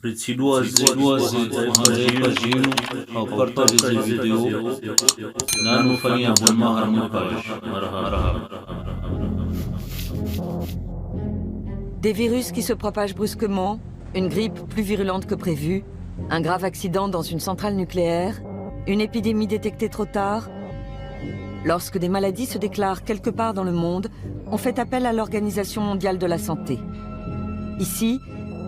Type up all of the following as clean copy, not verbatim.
Residuoase Régime, ao partager vidéo, nano farinha bulma harmukaj, marhaba. Des virus qui se propagent brusquement, une grippe plus virulente que prévu, un grave accident dans une centrale nucléaire, une épidémie détectée trop tard. Lorsque des maladies se déclarent quelque part dans le monde, on fait appel à l'Organisation mondiale de la santé. Ici,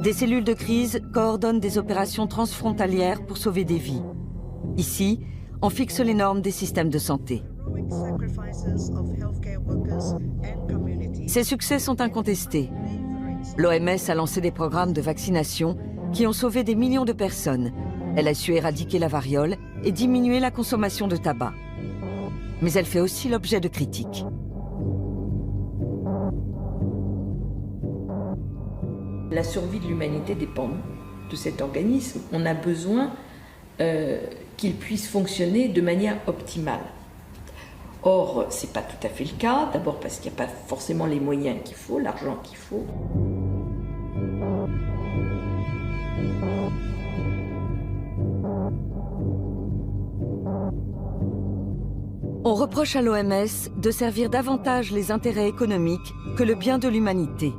des cellules de crise coordonnent des opérations transfrontalières pour sauver des vies. Ici, on fixe les normes des systèmes de santé. Ces succès sont incontestés. L'OMS a lancé des programmes de vaccination qui ont sauvé des millions de personnes. Elle a su éradiquer la variole et diminuer la consommation de tabac. Mais elle fait aussi l'objet de critiques. La survie de l'humanité dépend de cet organisme. On a besoin qu'il puisse fonctionner de manière optimale. Or, ce n'est pas tout à fait le cas. D'abord parce qu'il n'y a pas forcément les moyens qu'il faut, l'argent qu'il faut. On reproche à l'OMS de servir davantage les intérêts économiques que le bien de l'humanité.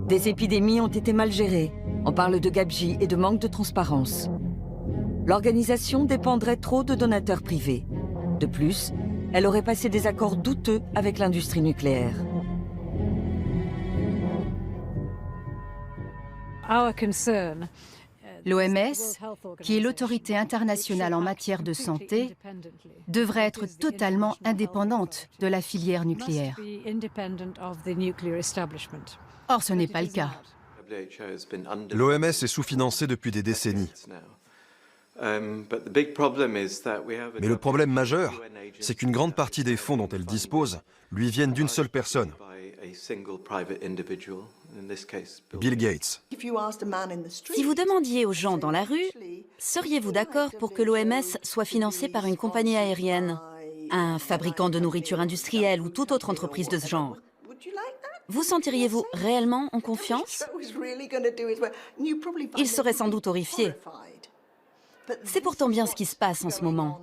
Des épidémies ont été mal gérées. On parle de gabegie et de manque de transparence. L'organisation dépendrait trop de donateurs privés. De plus, elle aurait passé des accords douteux avec l'industrie nucléaire. L'OMS, qui est l'autorité internationale en matière de santé, devrait être totalement indépendante de la filière nucléaire. Or, ce n'est pas le cas. L'OMS est sous-financée depuis des décennies. Mais le problème majeur, c'est qu'une grande partie des fonds dont elle dispose lui viennent d'une seule personne, Bill Gates. Si vous demandiez aux gens dans la rue, seriez-vous d'accord pour que l'OMS soit financée par une compagnie aérienne, un fabricant de nourriture industrielle ou toute autre entreprise de ce genre? Vous sentiriez-vous réellement en confiance? Ils seraient sans doute horrifiés. C'est pourtant bien ce qui se passe en ce moment.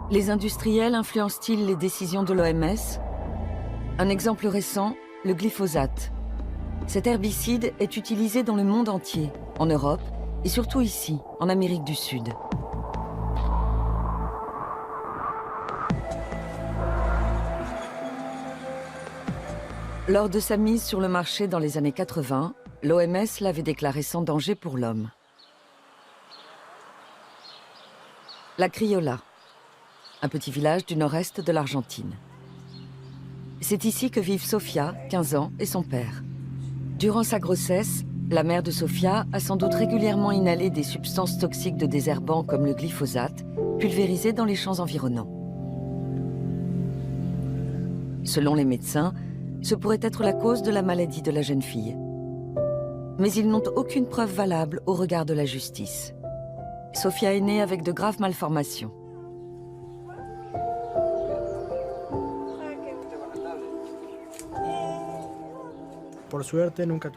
Les industriels influencent-ils les décisions de l'OMS? Un exemple récent, le glyphosate. Cet herbicide est utilisé dans le monde entier, en Europe et surtout ici, en Amérique du Sud. Lors de sa mise sur le marché dans les années 80, l'OMS l'avait déclaré sans danger pour l'homme. La Criolla, un petit village du nord-est de l'Argentine. C'est ici que vivent Sofia, 15 ans, et son père. Durant sa grossesse, la mère de Sofia a sans doute régulièrement inhalé des substances toxiques de désherbants comme le glyphosate, pulvérisées dans les champs environnants. Selon les médecins, ce pourrait être la cause de la maladie de la jeune fille. Mais ils n'ont aucune preuve valable au regard de la justice. Sofia est née avec de graves malformations.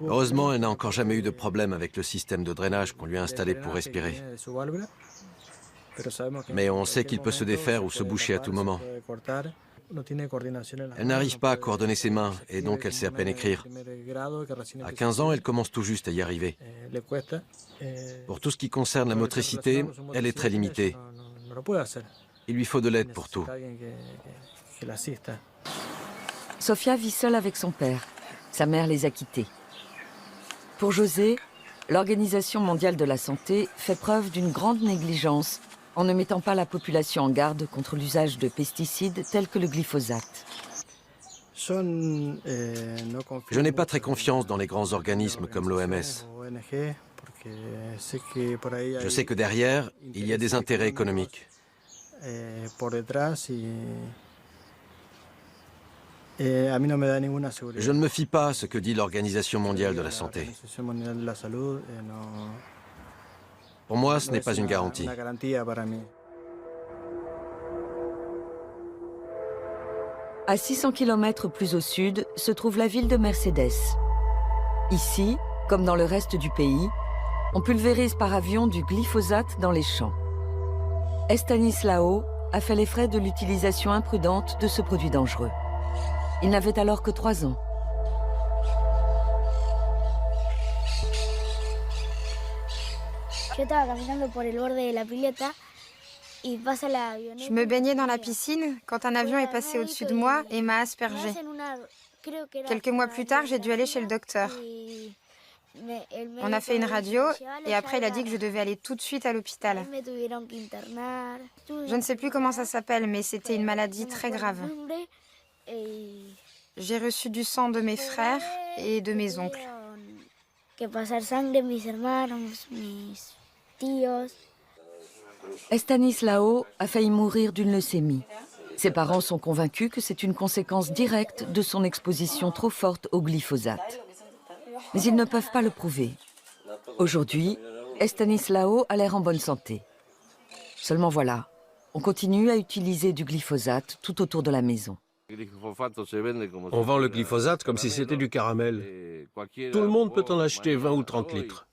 Heureusement, elle n'a encore jamais eu de problème avec le système de drainage qu'on lui a installé pour respirer. Mais on sait qu'il peut se défaire ou se boucher à tout moment. Elle n'arrive pas à coordonner ses mains et donc elle sait à peine écrire. À 15 ans, elle commence tout juste à y arriver. Pour tout ce qui concerne la motricité, elle est très limitée. Il lui faut de l'aide pour tout. Sofia vit seule avec son père. Sa mère les a quittés. Pour José, l'Organisation mondiale de la santé fait preuve d'une grande négligence en ne mettant pas la population en garde contre l'usage de pesticides tels que le glyphosate. Je n'ai pas très confiance dans les grands organismes comme l'OMS. Je sais que derrière, il y a des intérêts économiques. Je ne me fie pas à ce que dit l'Organisation mondiale de la santé. Pour moi, ce n'est pas une garantie. À 600 km plus au sud se trouve la ville de Mercedes. Ici, Comme dans le reste du pays, on pulvérise par avion du glyphosate dans les champs. Estanislao a fait les frais de l'utilisation imprudente de ce produit dangereux. Il n'avait alors que 3 ans. Je me baignais dans la piscine quand un avion est passé au-dessus de moi et m'a aspergé. Quelques mois plus tard, j'ai dû aller chez le docteur. On a fait une radio et après il a dit que je devais aller tout de suite à l'hôpital. Je ne sais plus comment ça s'appelle, mais c'était une maladie très grave. J'ai reçu du sang de mes frères et de mes oncles. Estanislao a failli mourir d'une leucémie. Ses parents sont convaincus que c'est une conséquence directe de son exposition trop forte au glyphosate. Mais ils ne peuvent pas le prouver. Aujourd'hui, Estanislao a l'air en bonne santé. Seulement voilà, on continue à utiliser du glyphosate tout autour de la maison. On vend le glyphosate comme si c'était du caramel. Tout le monde peut en acheter 20 ou 30 litres.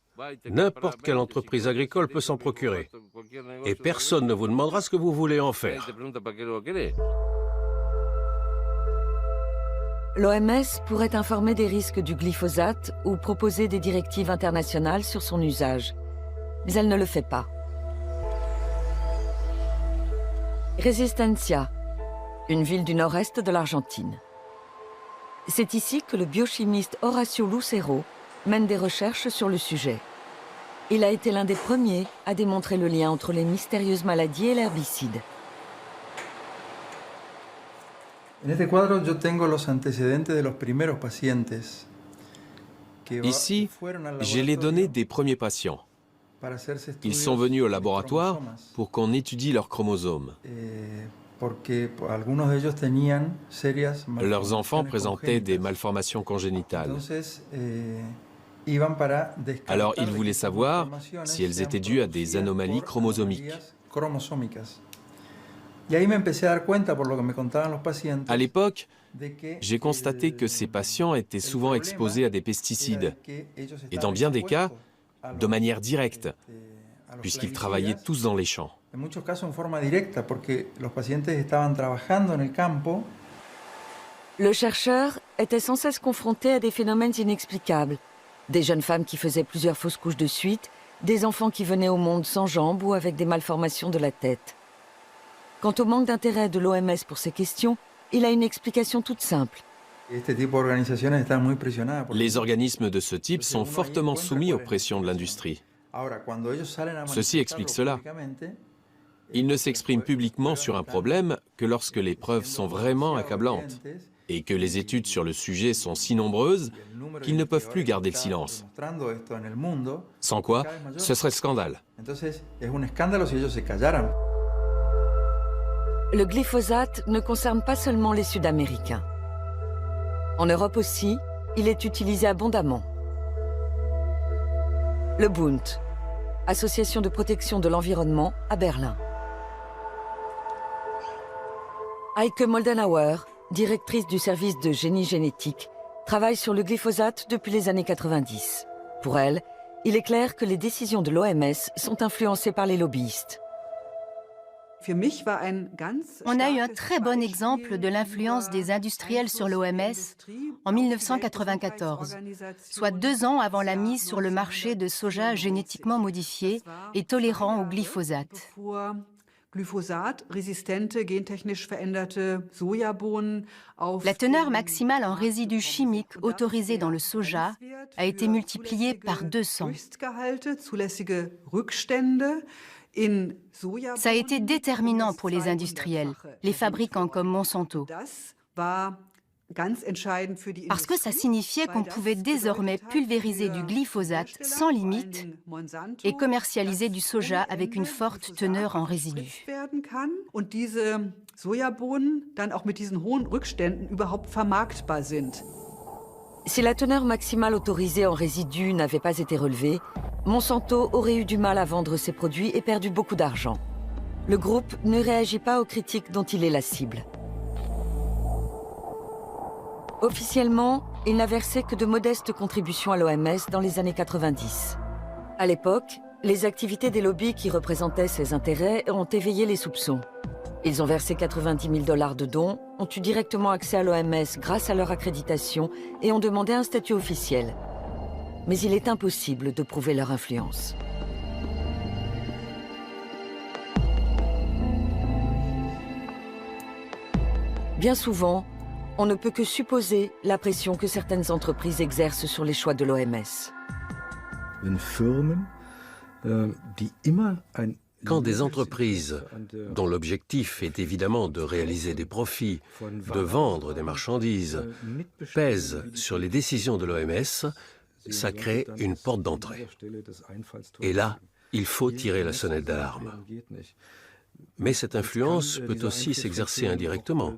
N'importe quelle entreprise agricole peut s'en procurer. Et personne ne vous demandera ce que vous voulez en faire. L'OMS pourrait informer des risques du glyphosate ou proposer des directives internationales sur son usage. Mais elle ne le fait pas. Resistencia, une ville du nord-est de l'Argentine. C'est ici que le biochimiste Horacio Lucero mène des recherches sur le sujet. Il a été l'un des premiers à démontrer le lien entre les mystérieuses maladies et l'herbicide. Ici, j'ai les données des premiers patients. Ils sont venus au laboratoire pour qu'on étudie leurs chromosomes. Leurs enfants présentaient des malformations congénitales. Alors ils voulaient savoir si elles étaient dues à des anomalies chromosomiques. À l'époque, j'ai constaté que ces patients étaient souvent exposés à des pesticides, et dans bien des cas, de manière directe, puisqu'ils travaillaient tous dans les champs. Le chercheur était sans cesse confronté à des phénomènes inexplicables. Des jeunes femmes qui faisaient plusieurs fausses couches de suite, des enfants qui venaient au monde sans jambes ou avec des malformations de la tête. Quant au manque d'intérêt de l'OMS pour ces questions, il a une explication toute simple. Les organismes de ce type sont fortement soumis aux pressions de l'industrie. Ceci explique cela. Ils ne s'expriment publiquement sur un problème que lorsque les preuves sont vraiment accablantes et que les études sur le sujet sont si nombreuses qu'ils ne peuvent plus garder le silence. Sans quoi, ce serait scandale. Le glyphosate ne concerne pas seulement les Sud-Américains. En Europe aussi, il est utilisé abondamment. Le Bund, association de protection de l'environnement à Berlin. Heike Moldenhauer, directrice du service de génie génétique, travaille sur le glyphosate depuis les années 90. Pour elle, il est clair que les décisions de l'OMS sont influencées par les lobbyistes. On a eu un très bon exemple de l'influence des industriels sur l'OMS en 1994, soit 2 ans avant la mise sur le marché de soja génétiquement modifié et tolérant au glyphosate. La teneur maximale en résidus chimiques autorisés dans le soja a été multipliée par 200. Ça a été déterminant pour les industriels, les fabricants comme Monsanto. Parce que ça signifiait qu'on pouvait désormais pulvériser du glyphosate sans limite et commercialiser du soja avec une forte teneur en résidus. Si la teneur maximale autorisée en résidus n'avait pas été relevée, Monsanto aurait eu du mal à vendre ses produits et perdu beaucoup d'argent. Le groupe ne réagit pas aux critiques dont il est la cible. Officiellement, il n'a versé que de modestes contributions à l'OMS dans les années 90. À l'époque, les activités des lobbies qui représentaient ses intérêts ont éveillé les soupçons. Ils ont versé 90 000 $ de dons, ont eu directement accès à l'OMS grâce à leur accréditation et ont demandé un statut officiel. Mais il est impossible de prouver leur influence. Bien souvent, on ne peut que supposer la pression que certaines entreprises exercent sur les choix de l'OMS. Quand des entreprises, dont l'objectif est évidemment de réaliser des profits, de vendre des marchandises, pèsent sur les décisions de l'OMS, ça crée une porte d'entrée. Et là, il faut tirer la sonnette d'alarme. Mais cette influence peut aussi s'exercer indirectement,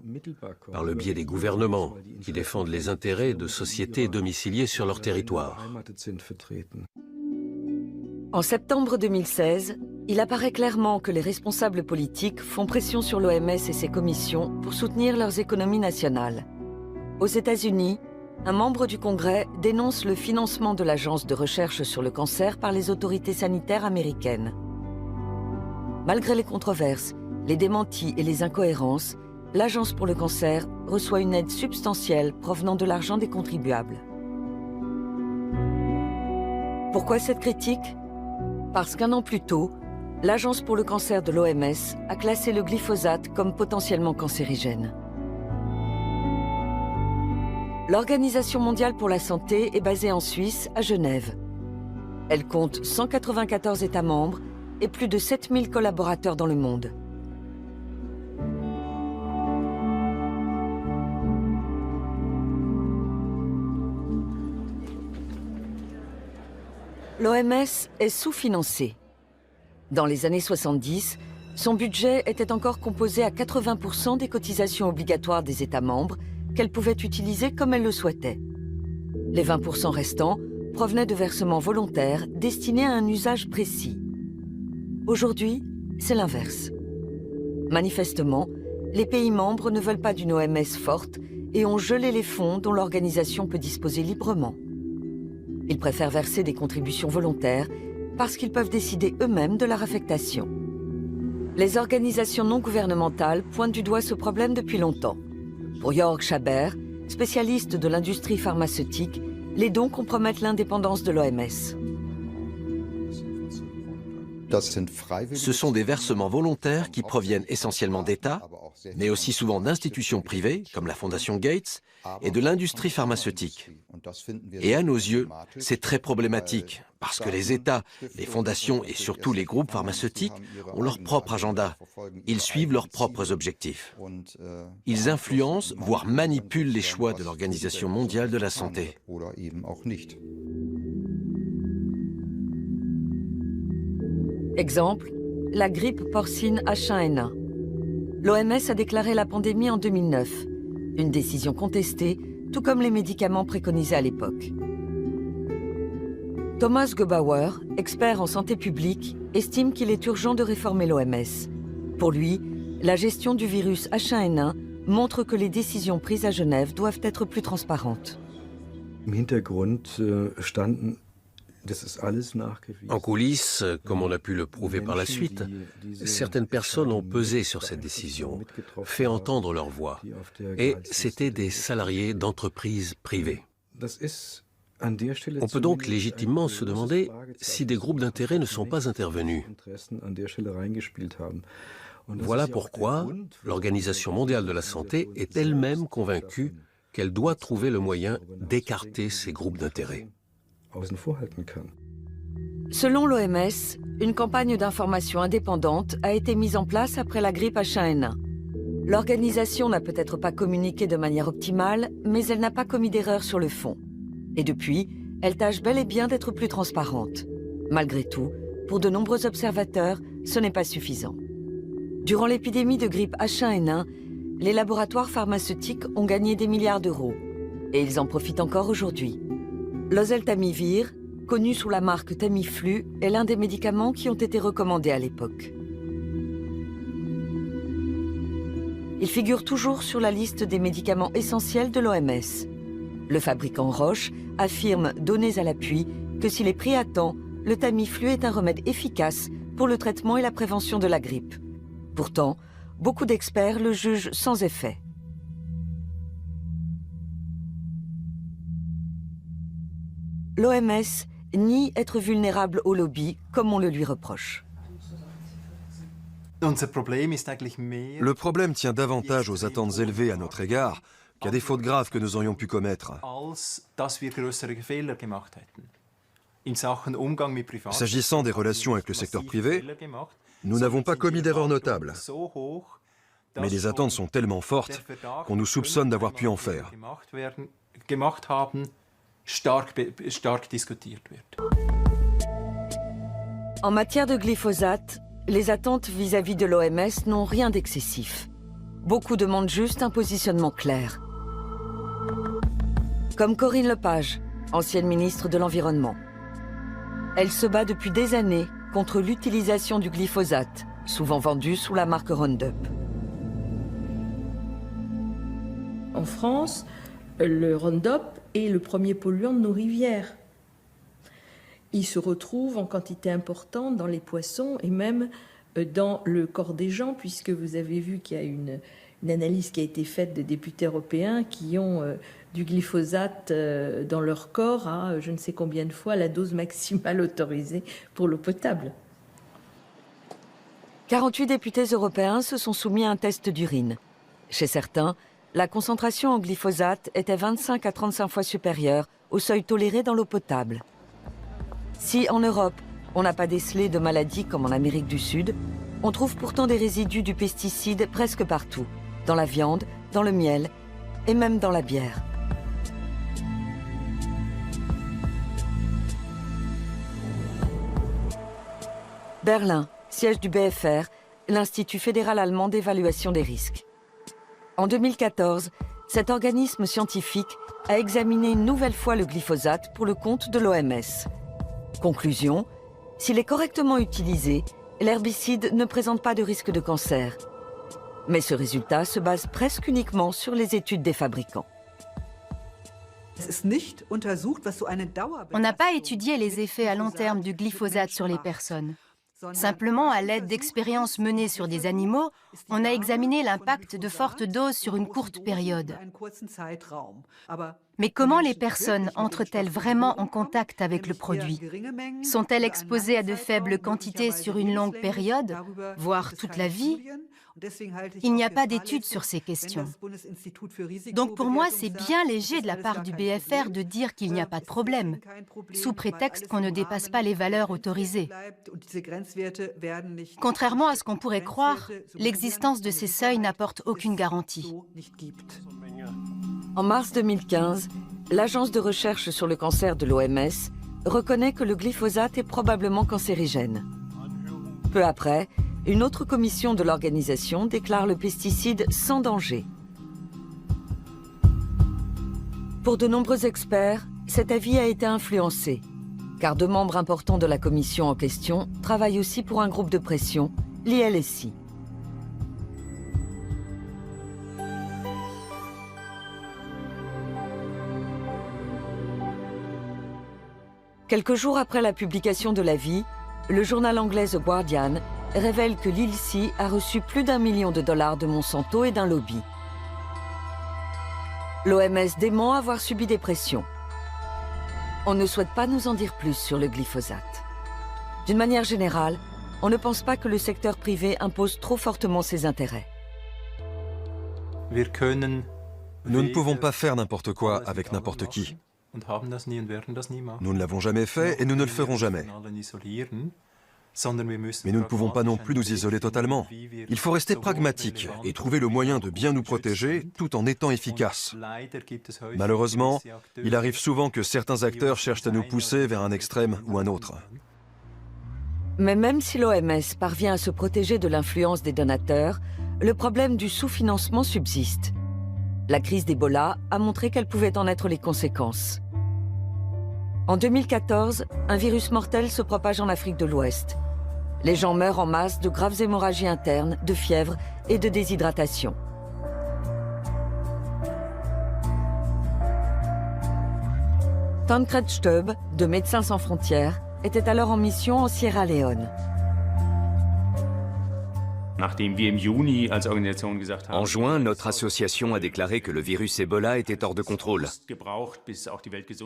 par le biais des gouvernements qui défendent les intérêts de sociétés domiciliées sur leur territoire. En septembre 2016, il apparaît clairement que les responsables politiques font pression sur l'OMS et ses commissions pour soutenir leurs économies nationales. Aux États-Unis, un membre du Congrès dénonce le financement de l'Agence de recherche sur le cancer par les autorités sanitaires américaines. Malgré les controverses, les démentis et les incohérences, l'Agence pour le cancer reçoit une aide substantielle provenant de l'argent des contribuables. Pourquoi cette critique ? Parce qu'un an plus tôt, l'Agence pour le cancer de l'OMS a classé le glyphosate comme potentiellement cancérigène. L'Organisation mondiale pour la santé est basée en Suisse, à Genève. Elle compte 194 États membres et plus de 7000 collaborateurs dans le monde. L'OMS est sous-financée. Dans les années 70, son budget était encore composé à 80% des cotisations obligatoires des États membres qu'elle pouvait utiliser comme elle le souhaitait. Les 20% restants provenaient de versements volontaires destinés à un usage précis. Aujourd'hui, c'est l'inverse. Manifestement, les pays membres ne veulent pas d'une OMS forte et ont gelé les fonds dont l'organisation peut disposer librement. Ils préfèrent verser des contributions volontaires parce qu'ils peuvent décider eux-mêmes de leur affectation. Les organisations non gouvernementales pointent du doigt ce problème depuis longtemps. Pour Jörg Schaber, spécialiste de l'industrie pharmaceutique, les dons compromettent l'indépendance de l'OMS. Ce sont des versements volontaires qui proviennent essentiellement d'États, mais aussi souvent d'institutions privées, comme la Fondation Gates, et de l'industrie pharmaceutique. Et à nos yeux, c'est très problématique, parce que les États, les fondations et surtout les groupes pharmaceutiques ont leur propre agenda. Ils suivent leurs propres objectifs. Ils influencent, voire manipulent les choix de l'Organisation mondiale de la santé. Exemple, la grippe porcine H1N1. L'OMS a déclaré la pandémie en 2009, une décision contestée, tout comme les médicaments préconisés à l'époque. Thomas Gebauer, expert en santé publique, estime qu'il est urgent de réformer l'OMS. Pour lui, la gestion du virus H1N1 montre que les décisions prises à Genève doivent être plus transparentes. En coulisses, comme on a pu le prouver par la suite, certaines personnes ont pesé sur cette décision, fait entendre leur voix, et c'étaient des salariés d'entreprises privées. On peut donc légitimement se demander si des groupes d'intérêt ne sont pas intervenus. Voilà pourquoi l'Organisation mondiale de la santé est elle-même convaincue qu'elle doit trouver le moyen d'écarter ces groupes d'intérêt. Selon l'OMS, une campagne d'information indépendante a été mise en place après la grippe H1N1. L'organisation n'a peut-être pas communiqué de manière optimale, mais elle n'a pas commis d'erreur sur le fond. Et depuis, elle tâche bel et bien d'être plus transparente. Malgré tout, pour de nombreux observateurs, ce n'est pas suffisant. Durant l'épidémie de grippe H1N1, les laboratoires pharmaceutiques ont gagné des milliards d'euros. Et ils en profitent encore aujourd'hui. L'oseltamivir, connu sous la marque Tamiflu, est l'un des médicaments qui ont été recommandés à l'époque. il figure toujours sur la liste des médicaments essentiels de l'OMS. Le fabricant Roche affirme, données à l'appui, que s'il est pris à temps, le Tamiflu est un remède efficace pour le traitement et la prévention de la grippe. Pourtant, beaucoup d'experts le jugent sans effet. L'OMS nie être vulnérable au lobby, comme on le lui reproche. Le problème tient davantage aux attentes élevées à notre égard qu'à des fautes graves que nous aurions pu commettre. S'agissant des relations avec le secteur privé, nous n'avons pas commis d'erreurs notables. Mais les attentes sont tellement fortes qu'on nous soupçonne d'avoir pu en faire. En matière de glyphosate, les attentes vis-à-vis de l'OMS n'ont rien d'excessif. Beaucoup demandent juste un positionnement clair. Comme Corinne Lepage, ancienne ministre de l'Environnement. Elle se bat depuis des années contre l'utilisation du glyphosate, souvent vendu sous la marque Roundup. En France, le Roundup est le premier polluant de nos rivières. Il se retrouve en quantité importante dans les poissons et même dans le corps des gens, puisque vous avez vu qu'il y a une analyse qui a été faite de députés européens qui ont du glyphosate dans leur corps à je ne sais combien de fois la dose maximale autorisée pour l'eau potable. 48 députés européens se sont soumis à un test d'urine. Chez certains, la concentration en glyphosate était 25 à 35 fois supérieure au seuil toléré dans l'eau potable. Si en Europe, on n'a pas décelé de maladies comme en Amérique du Sud, on trouve pourtant des résidus du pesticide presque partout, dans la viande, dans le miel et même dans la bière. Berlin, siège du BfR, l'Institut fédéral allemand d'évaluation des risques. En 2014, cet organisme scientifique a examiné une nouvelle fois le glyphosate pour le compte de l'OMS. Conclusion, s'il est correctement utilisé, l'herbicide ne présente pas de risque de cancer. Mais ce résultat se base presque uniquement sur les études des fabricants. On n'a pas étudié les effets à long terme du glyphosate sur les personnes. Simplement, à l'aide d'expériences menées sur des animaux, on a examiné l'impact de fortes doses sur une courte période. Mais comment les personnes entrent-elles vraiment en contact avec le produit? Sont-elles exposées à de faibles quantités sur une longue période, voire toute la vie? Il n'y a pas d'études sur ces questions. Donc pour moi, c'est bien léger de la part du BfR de dire qu'il n'y a pas de problème, sous prétexte qu'on ne dépasse pas les valeurs autorisées. Contrairement à ce qu'on pourrait croire, l'existence de ces seuils n'apporte aucune garantie. En mars 2015, l'Agence de recherche sur le cancer de l'OMS reconnaît que le glyphosate est probablement cancérigène. Peu après, une autre commission de l'organisation déclare le pesticide sans danger. Pour de nombreux experts, cet avis a été influencé, car deux membres importants de la commission en question travaillent aussi pour un groupe de pression, l'ILSI. Quelques jours après la publication de l'avis, le journal anglais The Guardian révèle que l'ILSI a reçu plus d'1 million de dollars de Monsanto et d'un lobby. L'OMS dément avoir subi des pressions. On ne souhaite pas nous en dire plus sur le glyphosate. D'une manière générale, on ne pense pas que le secteur privé impose trop fortement ses intérêts. Nous ne pouvons pas faire n'importe quoi avec n'importe qui. Nous ne l'avons jamais fait et nous ne le ferons jamais. Mais nous ne pouvons pas non plus nous isoler totalement. Il faut rester pragmatique et trouver le moyen de bien nous protéger tout en étant efficace. Malheureusement, il arrive souvent que certains acteurs cherchent à nous pousser vers un extrême ou un autre. Mais même si l'OMS parvient à se protéger de l'influence des donateurs, le problème du sous-financement subsiste. La crise d'Ebola a montré quelles pouvaient en être les conséquences. En 2014, un virus mortel se propage en Afrique de l'Ouest. Les gens meurent en masse de graves hémorragies internes, de fièvre et de déshydratation. Tancred Stöb, de Médecins sans frontières, était alors en mission en Sierra Leone. En juin, notre association a déclaré que le virus Ebola était hors de contrôle.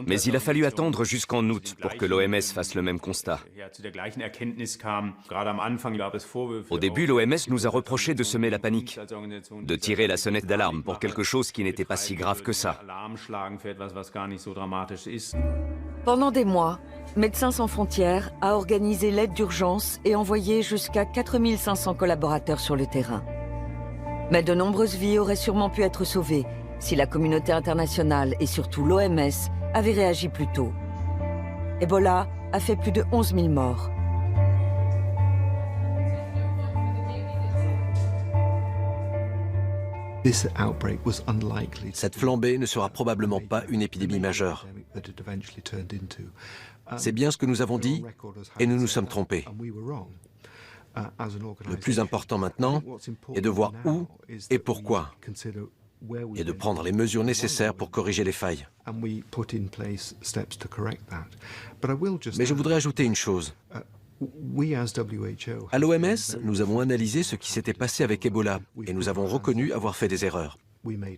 Mais il a fallu attendre jusqu'en août pour que l'OMS fasse le même constat. Au début, l'OMS nous a reproché de semer la panique, de tirer la sonnette d'alarme pour quelque chose qui n'était pas si grave que ça. Pendant des mois, Médecins sans frontières a organisé l'aide d'urgence et envoyé jusqu'à 4500 collaborateurs sur le terrain. Mais de nombreuses vies auraient sûrement pu être sauvées si la communauté internationale et surtout l'OMS avaient réagi plus tôt. Ebola a fait plus de 11 000 morts. Cette flambée ne sera probablement pas une épidémie majeure. C'est bien ce que nous avons dit et nous nous sommes trompés. Le plus important maintenant est de voir où et pourquoi et de prendre les mesures nécessaires pour corriger les failles. Mais je voudrais ajouter une chose. À l'OMS, nous avons analysé ce qui s'était passé avec Ebola et nous avons reconnu avoir fait des erreurs.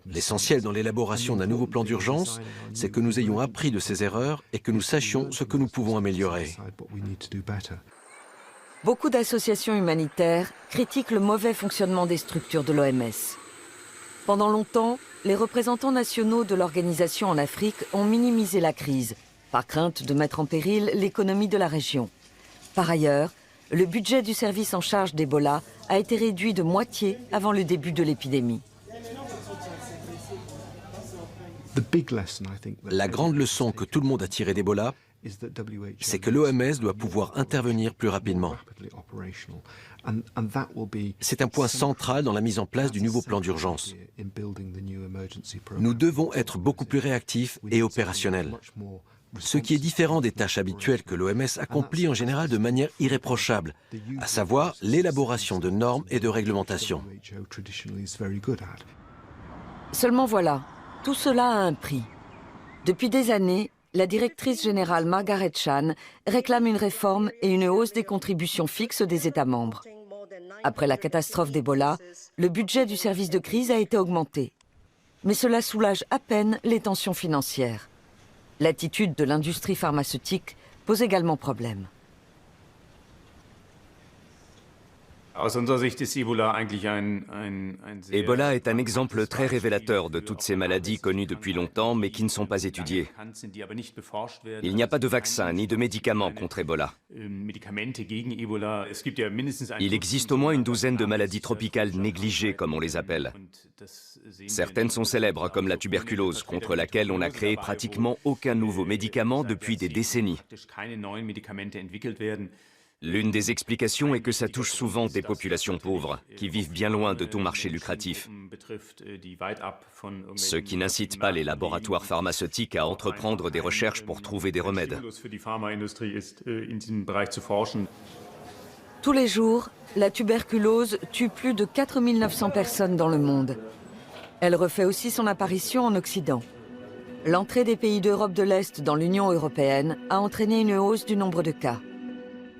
L'essentiel dans l'élaboration d'un nouveau plan d'urgence, c'est que nous ayons appris de ces erreurs et que nous sachions ce que nous pouvons améliorer. Beaucoup d'associations humanitaires critiquent le mauvais fonctionnement des structures de l'OMS. Pendant longtemps, les représentants nationaux de l'organisation en Afrique ont minimisé la crise, par crainte de mettre en péril l'économie de la région. Par ailleurs, le budget du service en charge d'Ebola a été réduit de moitié avant le début de l'épidémie. La grande leçon que tout le monde a tirée d'Ebola, c'est que l'OMS doit pouvoir intervenir plus rapidement. C'est un point central dans la mise en place du nouveau plan d'urgence. Nous devons être beaucoup plus réactifs et opérationnels. Ce qui est différent des tâches habituelles que l'OMS accomplit en général de manière irréprochable, à savoir l'élaboration de normes et de réglementations. Seulement voilà, tout cela a un prix. Depuis des années, la directrice générale Margaret Chan réclame une réforme et une hausse des contributions fixes des États membres. Après la catastrophe d'Ebola, le budget du service de crise a été augmenté. Mais cela soulage à peine les tensions financières. L'attitude de l'industrie pharmaceutique pose également problème. Ebola est un exemple très révélateur de toutes ces maladies connues depuis longtemps mais qui ne sont pas étudiées. Il n'y a pas de vaccin ni de médicaments contre Ebola. Il existe au moins une douzaine de maladies tropicales négligées, comme on les appelle. Certaines sont célèbres, comme la tuberculose, contre laquelle on n'a créé pratiquement aucun nouveau médicament depuis des décennies. L'une des explications est que ça touche souvent des populations pauvres, qui vivent bien loin de tout marché lucratif. Ce qui n'incite pas les laboratoires pharmaceutiques à entreprendre des recherches pour trouver des remèdes. Tous les jours, la tuberculose tue plus de 4 900 personnes dans le monde. Elle refait aussi son apparition en Occident. L'entrée des pays d'Europe de l'Est dans l'Union européenne a entraîné une hausse du nombre de cas.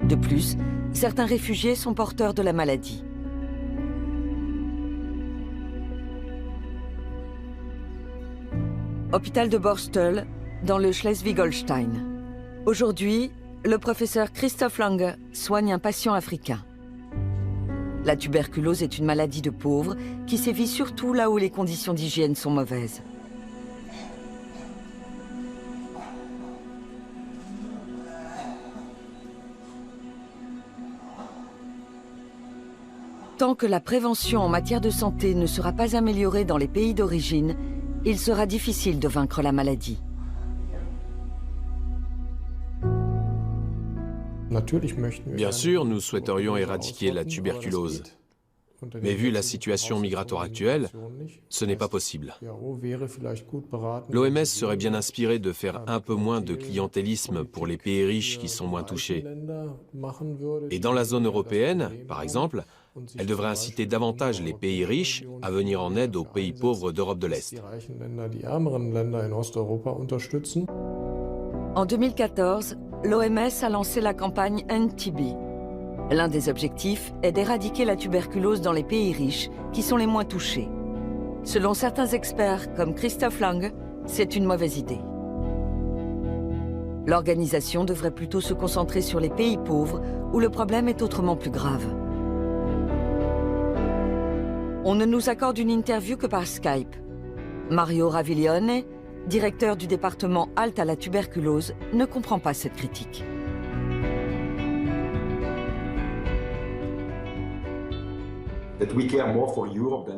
De plus, certains réfugiés sont porteurs de la maladie. Hôpital de Borstel, dans le Schleswig-Holstein. Aujourd'hui, le professeur Christoph Lange soigne un patient africain. La tuberculose est une maladie de pauvres qui sévit surtout là où les conditions d'hygiène sont mauvaises. Tant que la prévention en matière de santé ne sera pas améliorée dans les pays d'origine, il sera difficile de vaincre la maladie. Bien sûr, nous souhaiterions éradiquer la tuberculose. Mais vu la situation migratoire actuelle, ce n'est pas possible. L'OMS serait bien inspirée de faire un peu moins de clientélisme pour les pays riches qui sont moins touchés. Et dans la zone européenne, par exemple, elle devrait inciter davantage les pays riches à venir en aide aux pays pauvres d'Europe de l'Est. En 2014, l'OMS a lancé la campagne End TB. L'un des objectifs est d'éradiquer la tuberculose dans les pays riches, qui sont les moins touchés. Selon certains experts, comme Christophe Lange, c'est une mauvaise idée. L'organisation devrait plutôt se concentrer sur les pays pauvres, où le problème est autrement plus grave. On ne nous accorde une interview que par Skype. Mario Raviglione, directeur du département halte à la tuberculose, ne comprend pas cette critique.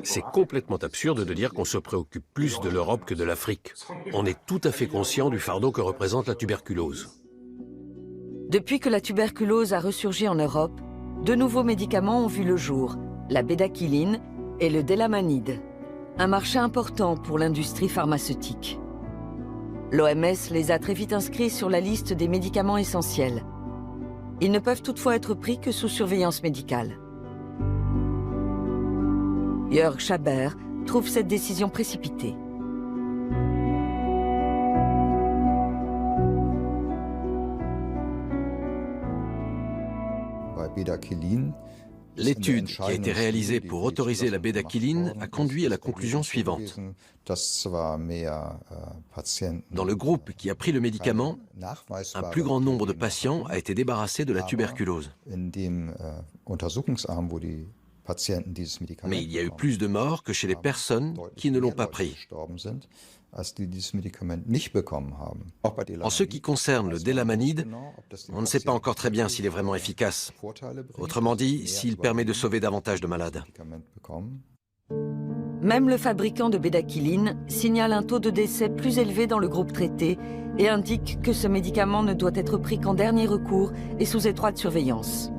C'est complètement absurde de dire qu'on se préoccupe plus de l'Europe que de l'Afrique. On est tout à fait conscient du fardeau que représente la tuberculose. Depuis que la tuberculose a ressurgi en Europe, de nouveaux médicaments ont vu le jour, la bédaquiline et le délamanide, un marché important pour l'industrie pharmaceutique. L'OMS les a très vite inscrits sur la liste des médicaments essentiels. Ils ne peuvent toutefois être pris que sous surveillance médicale. Jörg Schaber trouve cette décision précipitée. L'étude qui a été réalisée pour autoriser la bédaquiline a conduit à la conclusion suivante. Dans le groupe qui a pris le médicament, un plus grand nombre de patients a été débarrassé de la tuberculose. Mais il y a eu plus de morts que chez les personnes qui ne l'ont pas pris. En ce qui concerne le délamanide, on ne sait pas encore très bien s'il est vraiment efficace. Autrement dit, s'il permet de sauver davantage de malades. Même le fabricant de bédaquiline signale un taux de décès plus élevé dans le groupe traité et indique que ce médicament ne doit être pris qu'en dernier recours et sous étroite surveillance.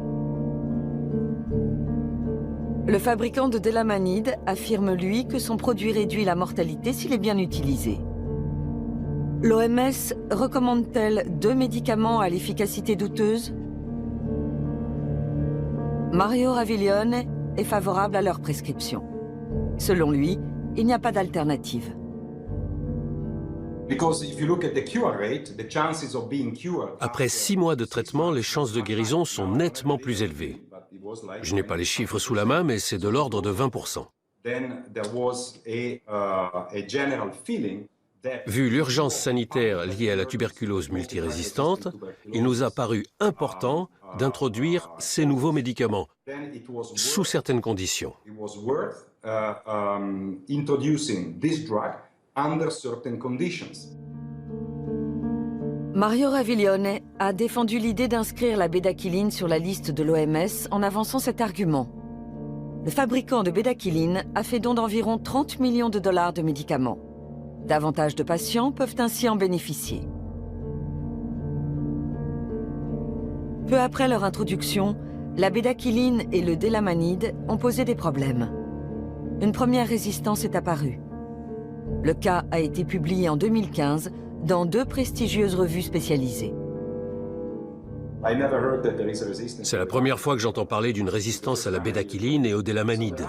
Le fabricant de délamanide affirme, lui, que son produit réduit la mortalité s'il est bien utilisé. L'OMS recommande-t-elle 2 médicaments à l'efficacité douteuse? Mario Raviglione est favorable à leur prescription. Selon lui, il n'y a pas d'alternative. Après 6 mois de traitement, les chances de guérison sont nettement plus élevées. Je n'ai pas les chiffres sous la main, mais c'est de l'ordre de 20%. Vu l'urgence sanitaire liée à la tuberculose multirésistante, il nous a paru important d'introduire ces nouveaux médicaments, sous certaines conditions. Mario Raviglione a défendu l'idée d'inscrire la bédaquiline sur la liste de l'OMS en avançant cet argument. Le fabricant de bédaquiline a fait don d'environ 30 millions de dollars de médicaments. Davantage de patients peuvent ainsi en bénéficier. Peu après leur introduction, la bédaquiline et le délamanide ont posé des problèmes. Une première résistance est apparue. Le cas a été publié en 2015 dans 2 prestigieuses revues spécialisées. C'est la première fois que j'entends parler d'une résistance à la bédaquiline et au délamanide.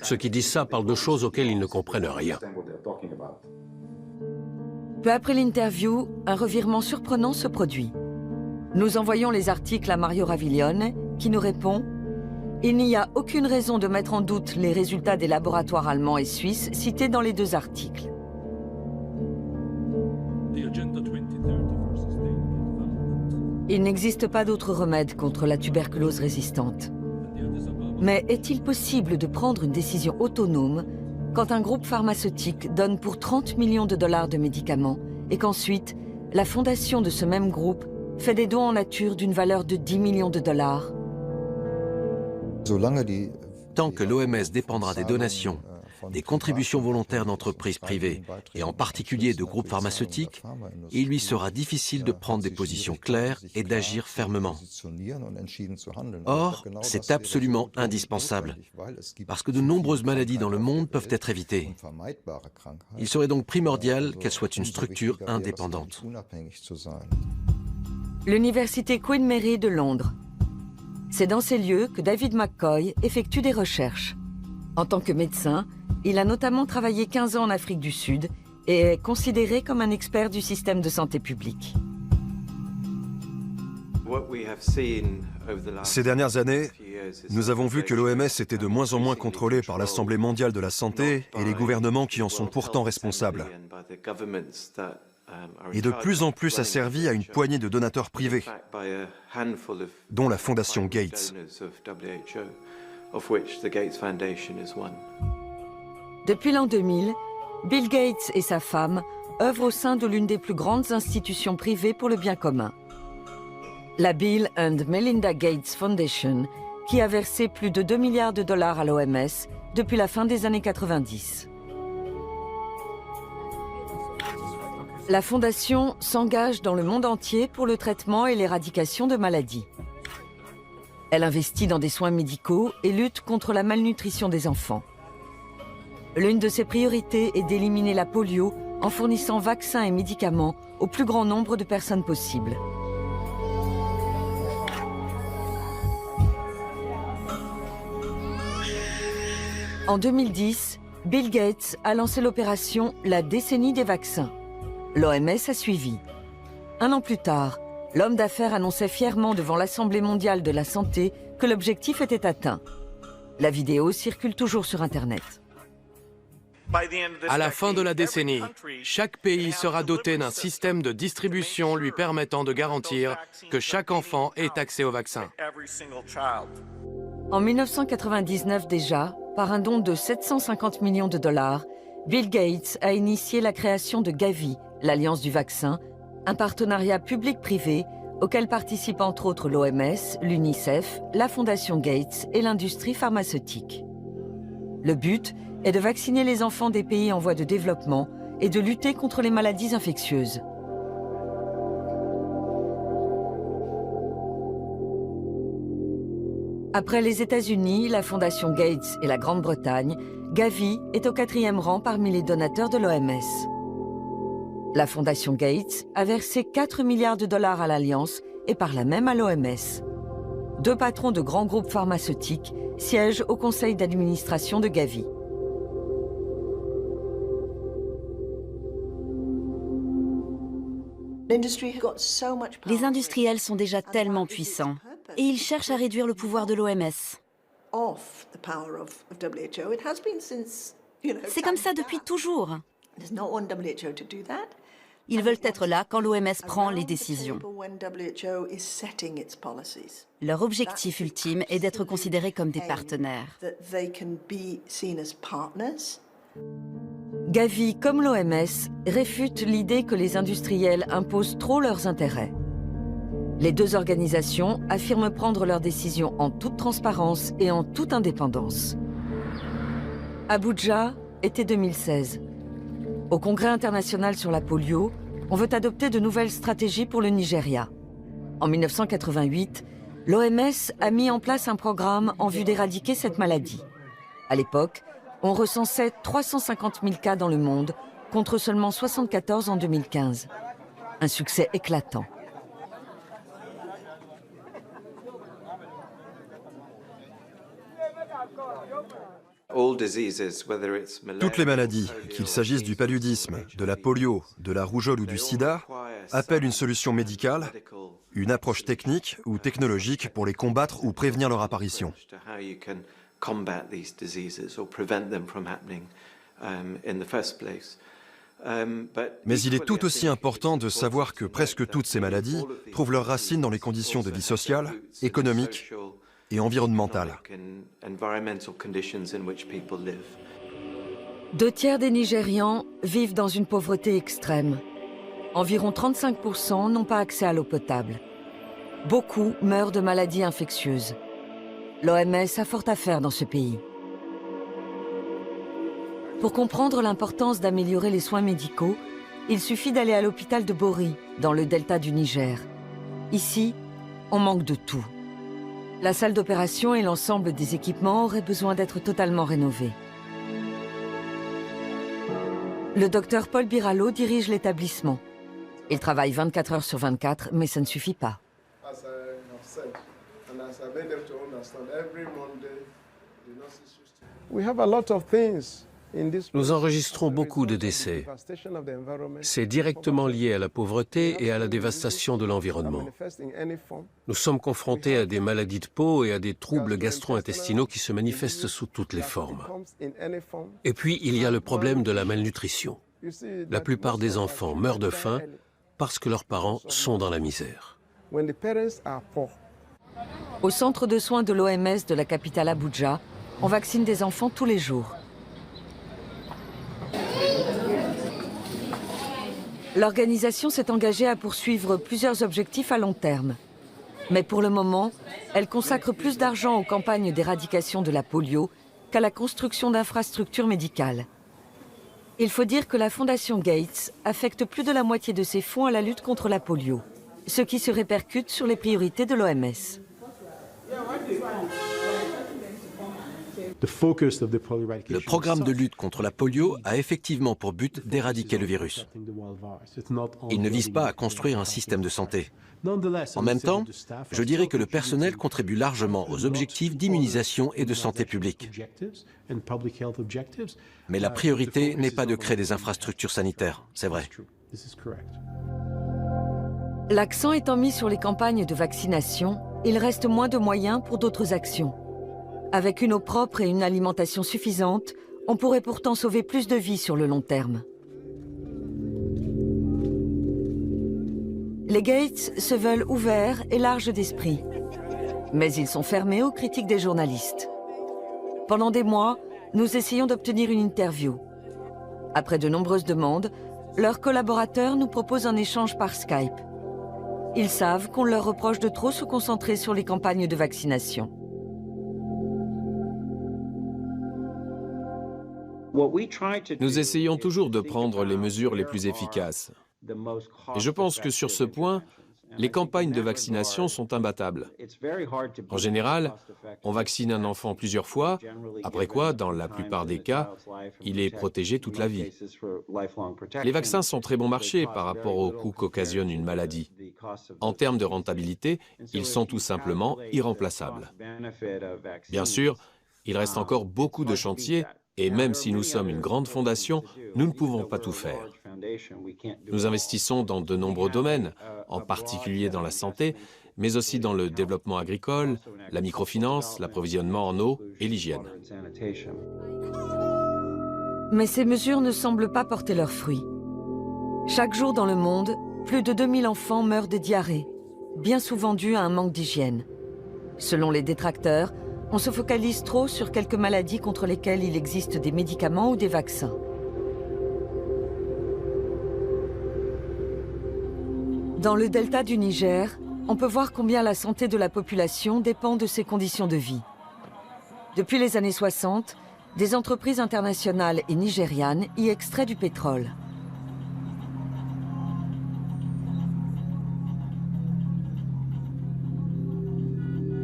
Ceux qui disent ça parlent de choses auxquelles ils ne comprennent rien. Peu après l'interview, un revirement surprenant se produit. Nous envoyons les articles à Mario Raviglione, qui nous répond « Il n'y a aucune raison de mettre en doute les résultats des laboratoires allemands et suisses cités dans les 2 articles. » Il n'existe pas d'autre remède contre la tuberculose résistante. Mais est-il possible de prendre une décision autonome quand un groupe pharmaceutique donne pour 30 millions de dollars de médicaments et qu'ensuite, la fondation de ce même groupe fait des dons en nature d'une valeur de 10 millions de dollars? Tant que l'OMS dépendra des donations, des contributions volontaires d'entreprises privées, et en particulier de groupes pharmaceutiques, il lui sera difficile de prendre des positions claires et d'agir fermement. Or, c'est absolument indispensable, parce que de nombreuses maladies dans le monde peuvent être évitées. Il serait donc primordial qu'elle soit une structure indépendante. L'université Queen Mary de Londres. C'est dans ces lieux que David McCoy effectue des recherches. En tant que médecin, il a notamment travaillé 15 ans en Afrique du Sud et est considéré comme un expert du système de santé publique. Ces dernières années, nous avons vu que l'OMS était de moins en moins contrôlée par l'Assemblée mondiale de la santé et les gouvernements qui en sont pourtant responsables. Et de plus en plus asservie à une poignée de donateurs privés, dont la Fondation Gates. Depuis l'an 2000, Bill Gates et sa femme œuvrent au sein de l'une des plus grandes institutions privées pour le bien commun, la Bill and Melinda Gates Foundation, qui a versé plus de 2 milliards de dollars à l'OMS depuis la fin des années 90. La fondation s'engage dans le monde entier pour le traitement et l'éradication de maladies. Elle investit dans des soins médicaux et lutte contre la malnutrition des enfants. L'une de ses priorités est d'éliminer la polio en fournissant vaccins et médicaments au plus grand nombre de personnes possible. En 2010, Bill Gates a lancé l'opération « La décennie des vaccins ». L'OMS a suivi. Un an plus tard, l'homme d'affaires annonçait fièrement devant l'Assemblée mondiale de la santé que l'objectif était atteint. La vidéo circule toujours sur Internet. À la fin de la décennie, chaque pays sera doté d'un système de distribution lui permettant de garantir que chaque enfant ait accès au vaccin. En 1999 déjà, par un don de 750 millions de dollars, Bill Gates a initié la création de Gavi, l'Alliance du vaccin, un partenariat public-privé auquel participent entre autres l'OMS, l'UNICEF, la Fondation Gates et l'industrie pharmaceutique. Le but est de vacciner les enfants des pays en voie de développement et de lutter contre les maladies infectieuses. Après les États-Unis, la Fondation Gates et la Grande-Bretagne, Gavi est au 4e rang parmi les donateurs de l'OMS. La Fondation Gates a versé 4 milliards de dollars à l'Alliance et par là même à l'OMS. 2 patrons de grands groupes pharmaceutiques siègent au conseil d'administration de Gavi. Les industriels sont déjà tellement puissants et ils cherchent à réduire le pouvoir de l'OMS. C'est comme ça depuis toujours. Ils veulent être là quand l'OMS prend les décisions. Leur objectif ultime est d'être considérés comme des partenaires. Gavi, comme l'OMS, réfute l'idée que les industriels imposent trop leurs intérêts. Les deux organisations affirment prendre leurs décisions en toute transparence et en toute indépendance. Abuja, été 2016. Au Congrès international sur la polio, on veut adopter de nouvelles stratégies pour le Nigeria. En 1988, l'OMS a mis en place un programme en vue d'éradiquer cette maladie. À l'époque, on recensait 350 000 cas dans le monde, contre seulement 74 en 2015. Un succès éclatant. Toutes les maladies, qu'il s'agisse du paludisme, de la polio, de la rougeole ou du sida, appellent une solution médicale, une approche technique ou technologique pour les combattre ou prévenir leur apparition. Mais il est tout aussi important de savoir que presque toutes ces maladies trouvent leurs racines dans les conditions de vie sociale, économique et environnementale. 2/3 des Nigérians vivent dans une pauvreté extrême. Environ 35% n'ont pas accès à l'eau potable. Beaucoup meurent de maladies infectieuses. L'OMS a fort à faire dans ce pays. Pour comprendre l'importance d'améliorer les soins médicaux, il suffit d'aller à l'hôpital de Bori, dans le delta du Niger. Ici, on manque de tout. La salle d'opération et l'ensemble des équipements auraient besoin d'être totalement rénovés. Le docteur Paul Biralo dirige l'établissement. Il travaille 24 heures sur 24, mais ça ne suffit pas. We have a lot of things Nous enregistrons beaucoup de décès. C'est directement lié à la pauvreté et à la dévastation de l'environnement. Nous sommes confrontés à des maladies de peau et à des troubles gastro-intestinaux qui se manifestent sous toutes les formes. Et puis, il y a le problème de la malnutrition. La plupart des enfants meurent de faim parce que leurs parents sont dans la misère. Au centre de soins de l'OMS de la capitale Abuja, on vaccine des enfants tous les jours. L'organisation s'est engagée à poursuivre plusieurs objectifs à long terme. Mais pour le moment, elle consacre plus d'argent aux campagnes d'éradication de la polio qu'à la construction d'infrastructures médicales. Il faut dire que la Fondation Gates affecte plus de la moitié de ses fonds à la lutte contre la polio, ce qui se répercute sur les priorités de l'OMS. Le programme de lutte contre la polio a effectivement pour but d'éradiquer le virus. Il ne vise pas à construire un système de santé. En même temps, je dirais que le personnel contribue largement aux objectifs d'immunisation et de santé publique. Mais la priorité n'est pas de créer des infrastructures sanitaires, c'est vrai. L'accent étant mis sur les campagnes de vaccination, il reste moins de moyens pour d'autres actions. Avec une eau propre et une alimentation suffisante, on pourrait pourtant sauver plus de vies sur le long terme. Les Gates se veulent ouverts et larges d'esprit. Mais ils sont fermés aux critiques des journalistes. Pendant des mois, nous essayons d'obtenir une interview. Après de nombreuses demandes, leurs collaborateurs nous proposent un échange par Skype. Ils savent qu'on leur reproche de trop se concentrer sur les campagnes de vaccination. Nous essayons toujours de prendre les mesures les plus efficaces. Et je pense que sur ce point, les campagnes de vaccination sont imbattables. En général, on vaccine un enfant plusieurs fois, après quoi, dans la plupart des cas, il est protégé toute la vie. Les vaccins sont très bon marché par rapport au coût qu'occasionne une maladie. En termes de rentabilité, ils sont tout simplement irremplaçables. Bien sûr, il reste encore beaucoup de chantiers, et même si nous sommes une grande fondation, nous ne pouvons pas tout faire. Nous investissons dans de nombreux domaines, en particulier dans la santé, mais aussi dans le développement agricole, la microfinance, l'approvisionnement en eau et l'hygiène. Mais ces mesures ne semblent pas porter leurs fruits. Chaque jour dans le monde, plus de 2000 enfants meurent de diarrhée, bien souvent dû à un manque d'hygiène. Selon les détracteurs, on se focalise trop sur quelques maladies contre lesquelles il existe des médicaments ou des vaccins. Dans le delta du Niger, on peut voir combien la santé de la population dépend de ses conditions de vie. Depuis les années 60, des entreprises internationales et nigérianes y extraient du pétrole.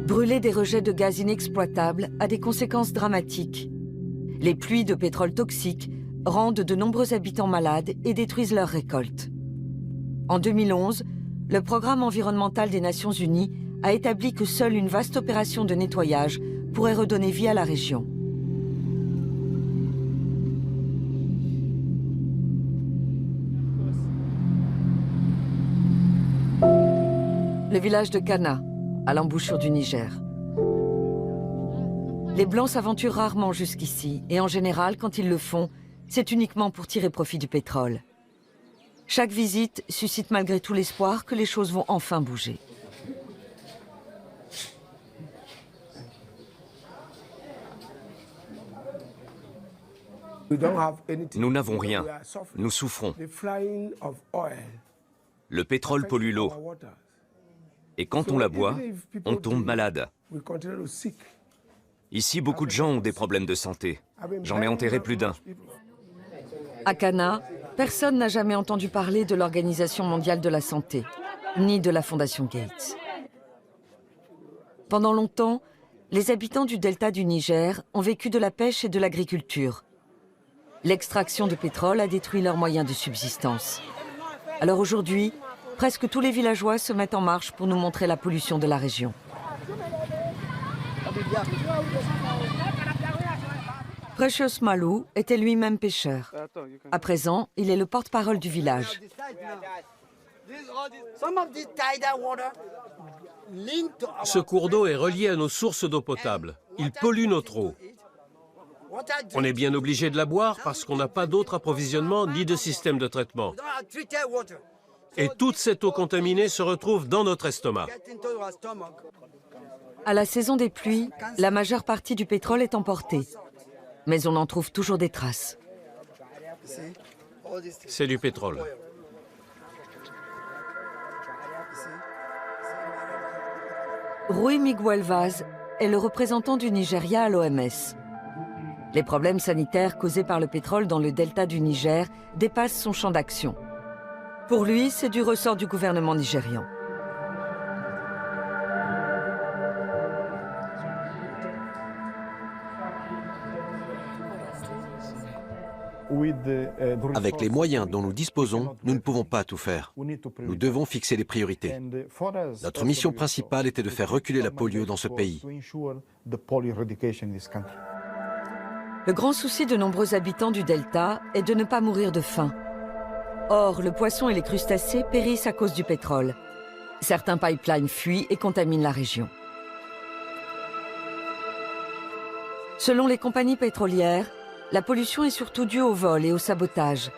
Brûler des rejets de gaz inexploitables a des conséquences dramatiques. Les pluies de pétrole toxique rendent de nombreux habitants malades et détruisent leurs récoltes. En 2011, le Programme environnemental des Nations Unies a établi que seule une vaste opération de nettoyage pourrait redonner vie à la région. Le village de Kana, à l'embouchure du Niger. Les Blancs s'aventurent rarement jusqu'ici, et en général, quand ils le font, c'est uniquement pour tirer profit du pétrole. Chaque visite suscite malgré tout l'espoir que les choses vont enfin bouger. Nous n'avons rien. Nous souffrons. Le pétrole pollue l'eau. Et quand on la boit, on tombe malade. Ici, beaucoup de gens ont des problèmes de santé. J'en ai enterré plus d'un. À Kana, personne n'a jamais entendu parler de l'Organisation mondiale de la santé, ni de la Fondation Gates. Pendant longtemps, les habitants du delta du Niger ont vécu de la pêche et de l'agriculture. L'extraction de pétrole a détruit leurs moyens de subsistance. Alors aujourd'hui, presque tous les villageois se mettent en marche pour nous montrer la pollution de la région. Precious Malou était lui-même pêcheur. À présent, il est le porte-parole du village. Ce cours d'eau est relié à nos sources d'eau potable. Il pollue notre eau. On est bien obligé de la boire parce qu'on n'a pas d'autre approvisionnement ni de système de traitement. Et toute cette eau contaminée se retrouve dans notre estomac. À la saison des pluies, la majeure partie du pétrole est emportée. Mais on en trouve toujours des traces. C'est du pétrole. Rui Miguel Vaz est le représentant du Nigeria à l'OMS. Les problèmes sanitaires causés par le pétrole dans le delta du Niger dépassent son champ d'action. Pour lui, c'est du ressort du gouvernement nigérian. Avec les moyens dont nous disposons, nous ne pouvons pas tout faire. Nous devons fixer des priorités. Notre mission principale était de faire reculer la polio dans ce pays. Le grand souci de nombreux habitants du delta est de ne pas mourir de faim. Or, le poisson et les crustacés périssent à cause du pétrole. Certains pipelines fuient et contaminent la région. Selon les compagnies pétrolières, la pollution est surtout due au vol et au sabotage.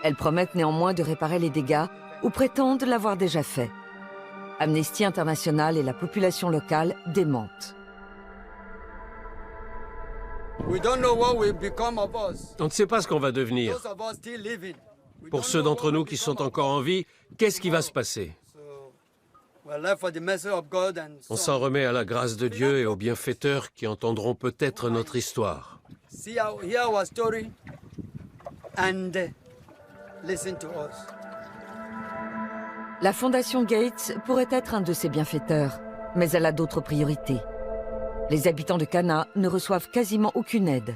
Elles promettent néanmoins de réparer les dégâts ou prétendent l'avoir déjà fait. Amnesty International et la population locale démentent. On ne sait pas ce qu'on va devenir. Pour ceux d'entre nous qui sont encore en vie, qu'est-ce qui va se passer? On s'en remet à la grâce de Dieu et aux bienfaiteurs qui entendront peut-être notre histoire. La Fondation Gates pourrait être un de ces bienfaiteurs, mais elle a d'autres priorités. Les habitants de Cana ne reçoivent quasiment aucune aide.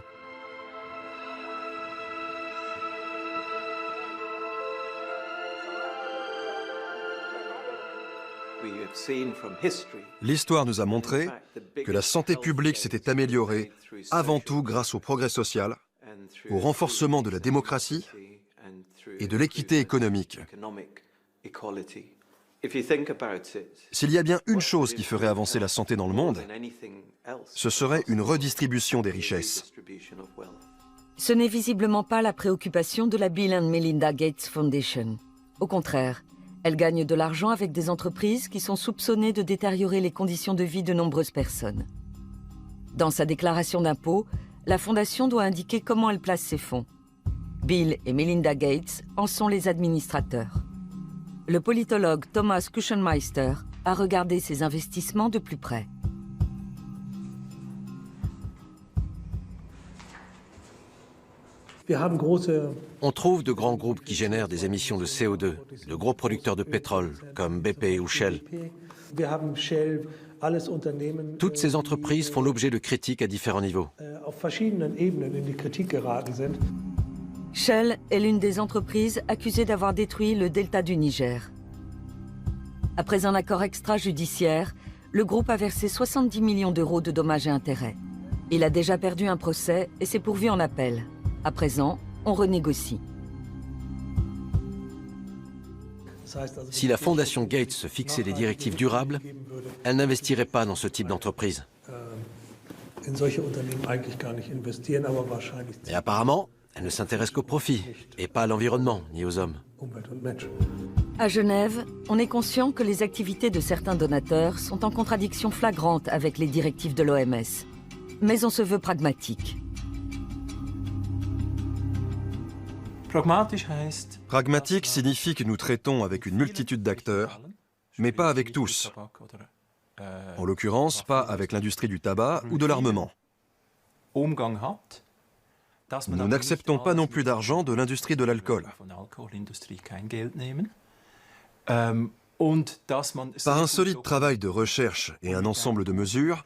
L'histoire nous a montré que la santé publique s'était améliorée avant tout grâce au progrès social, au renforcement de la démocratie et de l'équité économique. S'il y a bien une chose qui ferait avancer la santé dans le monde, ce serait une redistribution des richesses. Ce n'est visiblement pas la préoccupation de la Bill and Melinda Gates Foundation. Au contraire, elle gagne de l'argent avec des entreprises qui sont soupçonnées de détériorer les conditions de vie de nombreuses personnes. Dans sa déclaration d'impôt, la Fondation doit indiquer comment elle place ses fonds. Bill et Melinda Gates en sont les administrateurs. Le politologue Thomas Kuchenmeister a regardé ces investissements de plus près. On trouve de grands groupes qui génèrent des émissions de CO2, de gros producteurs de pétrole, comme BP ou Shell. Toutes ces entreprises font l'objet de critiques à différents niveaux. Shell est l'une des entreprises accusées d'avoir détruit le delta du Niger. Après un accord extrajudiciaire, le groupe a versé 70 millions d'euros de dommages et intérêts. Il a déjà perdu un procès et s'est pourvu en appel. À présent, on renégocie. Si la Fondation Gates se fixait des directives durables, elle n'investirait pas dans ce type d'entreprise. Mais apparemment, elle ne s'intéresse qu'au profit, et pas à l'environnement, ni aux hommes. À Genève, on est conscient que les activités de certains donateurs sont en contradiction flagrante avec les directives de l'OMS. Mais on se veut pragmatique. Pragmatique signifie que nous traitons avec une multitude d'acteurs, mais pas avec tous. En l'occurrence, pas avec l'industrie du tabac ou de l'armement. Nous n'acceptons pas non plus d'argent de l'industrie de l'alcool. Par un solide travail de recherche et un ensemble de mesures,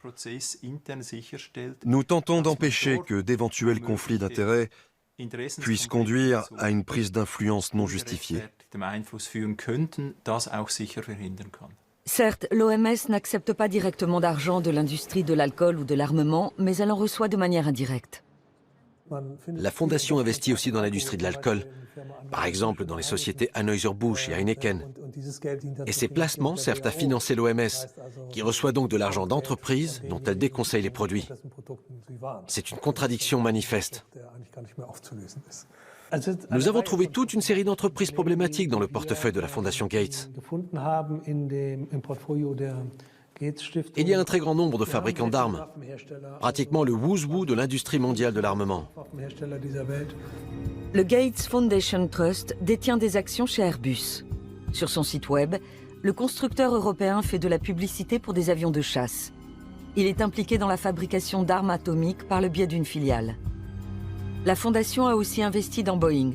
nous tentons d'empêcher que d'éventuels conflits d'intérêts puissent conduire à une prise d'influence non justifiée. Certes, l'OMS n'accepte pas directement d'argent de l'industrie de l'alcool ou de l'armement, mais elle en reçoit de manière indirecte. La Fondation investit aussi dans l'industrie de l'alcool, par exemple dans les sociétés Anheuser-Busch et Heineken. Et ces placements servent à financer l'OMS, qui reçoit donc de l'argent d'entreprises dont elle déconseille les produits. C'est une contradiction manifeste. Nous avons trouvé toute une série d'entreprises problématiques dans le portefeuille de la Fondation Gates. Il y a un très grand nombre de fabricants d'armes, pratiquement le who's who de l'industrie mondiale de l'armement. Le Gates Foundation Trust détient des actions chez Airbus. Sur son site web, le constructeur européen fait de la publicité pour des avions de chasse. Il est impliqué dans la fabrication d'armes atomiques par le biais d'une filiale. La Fondation a aussi investi dans Boeing.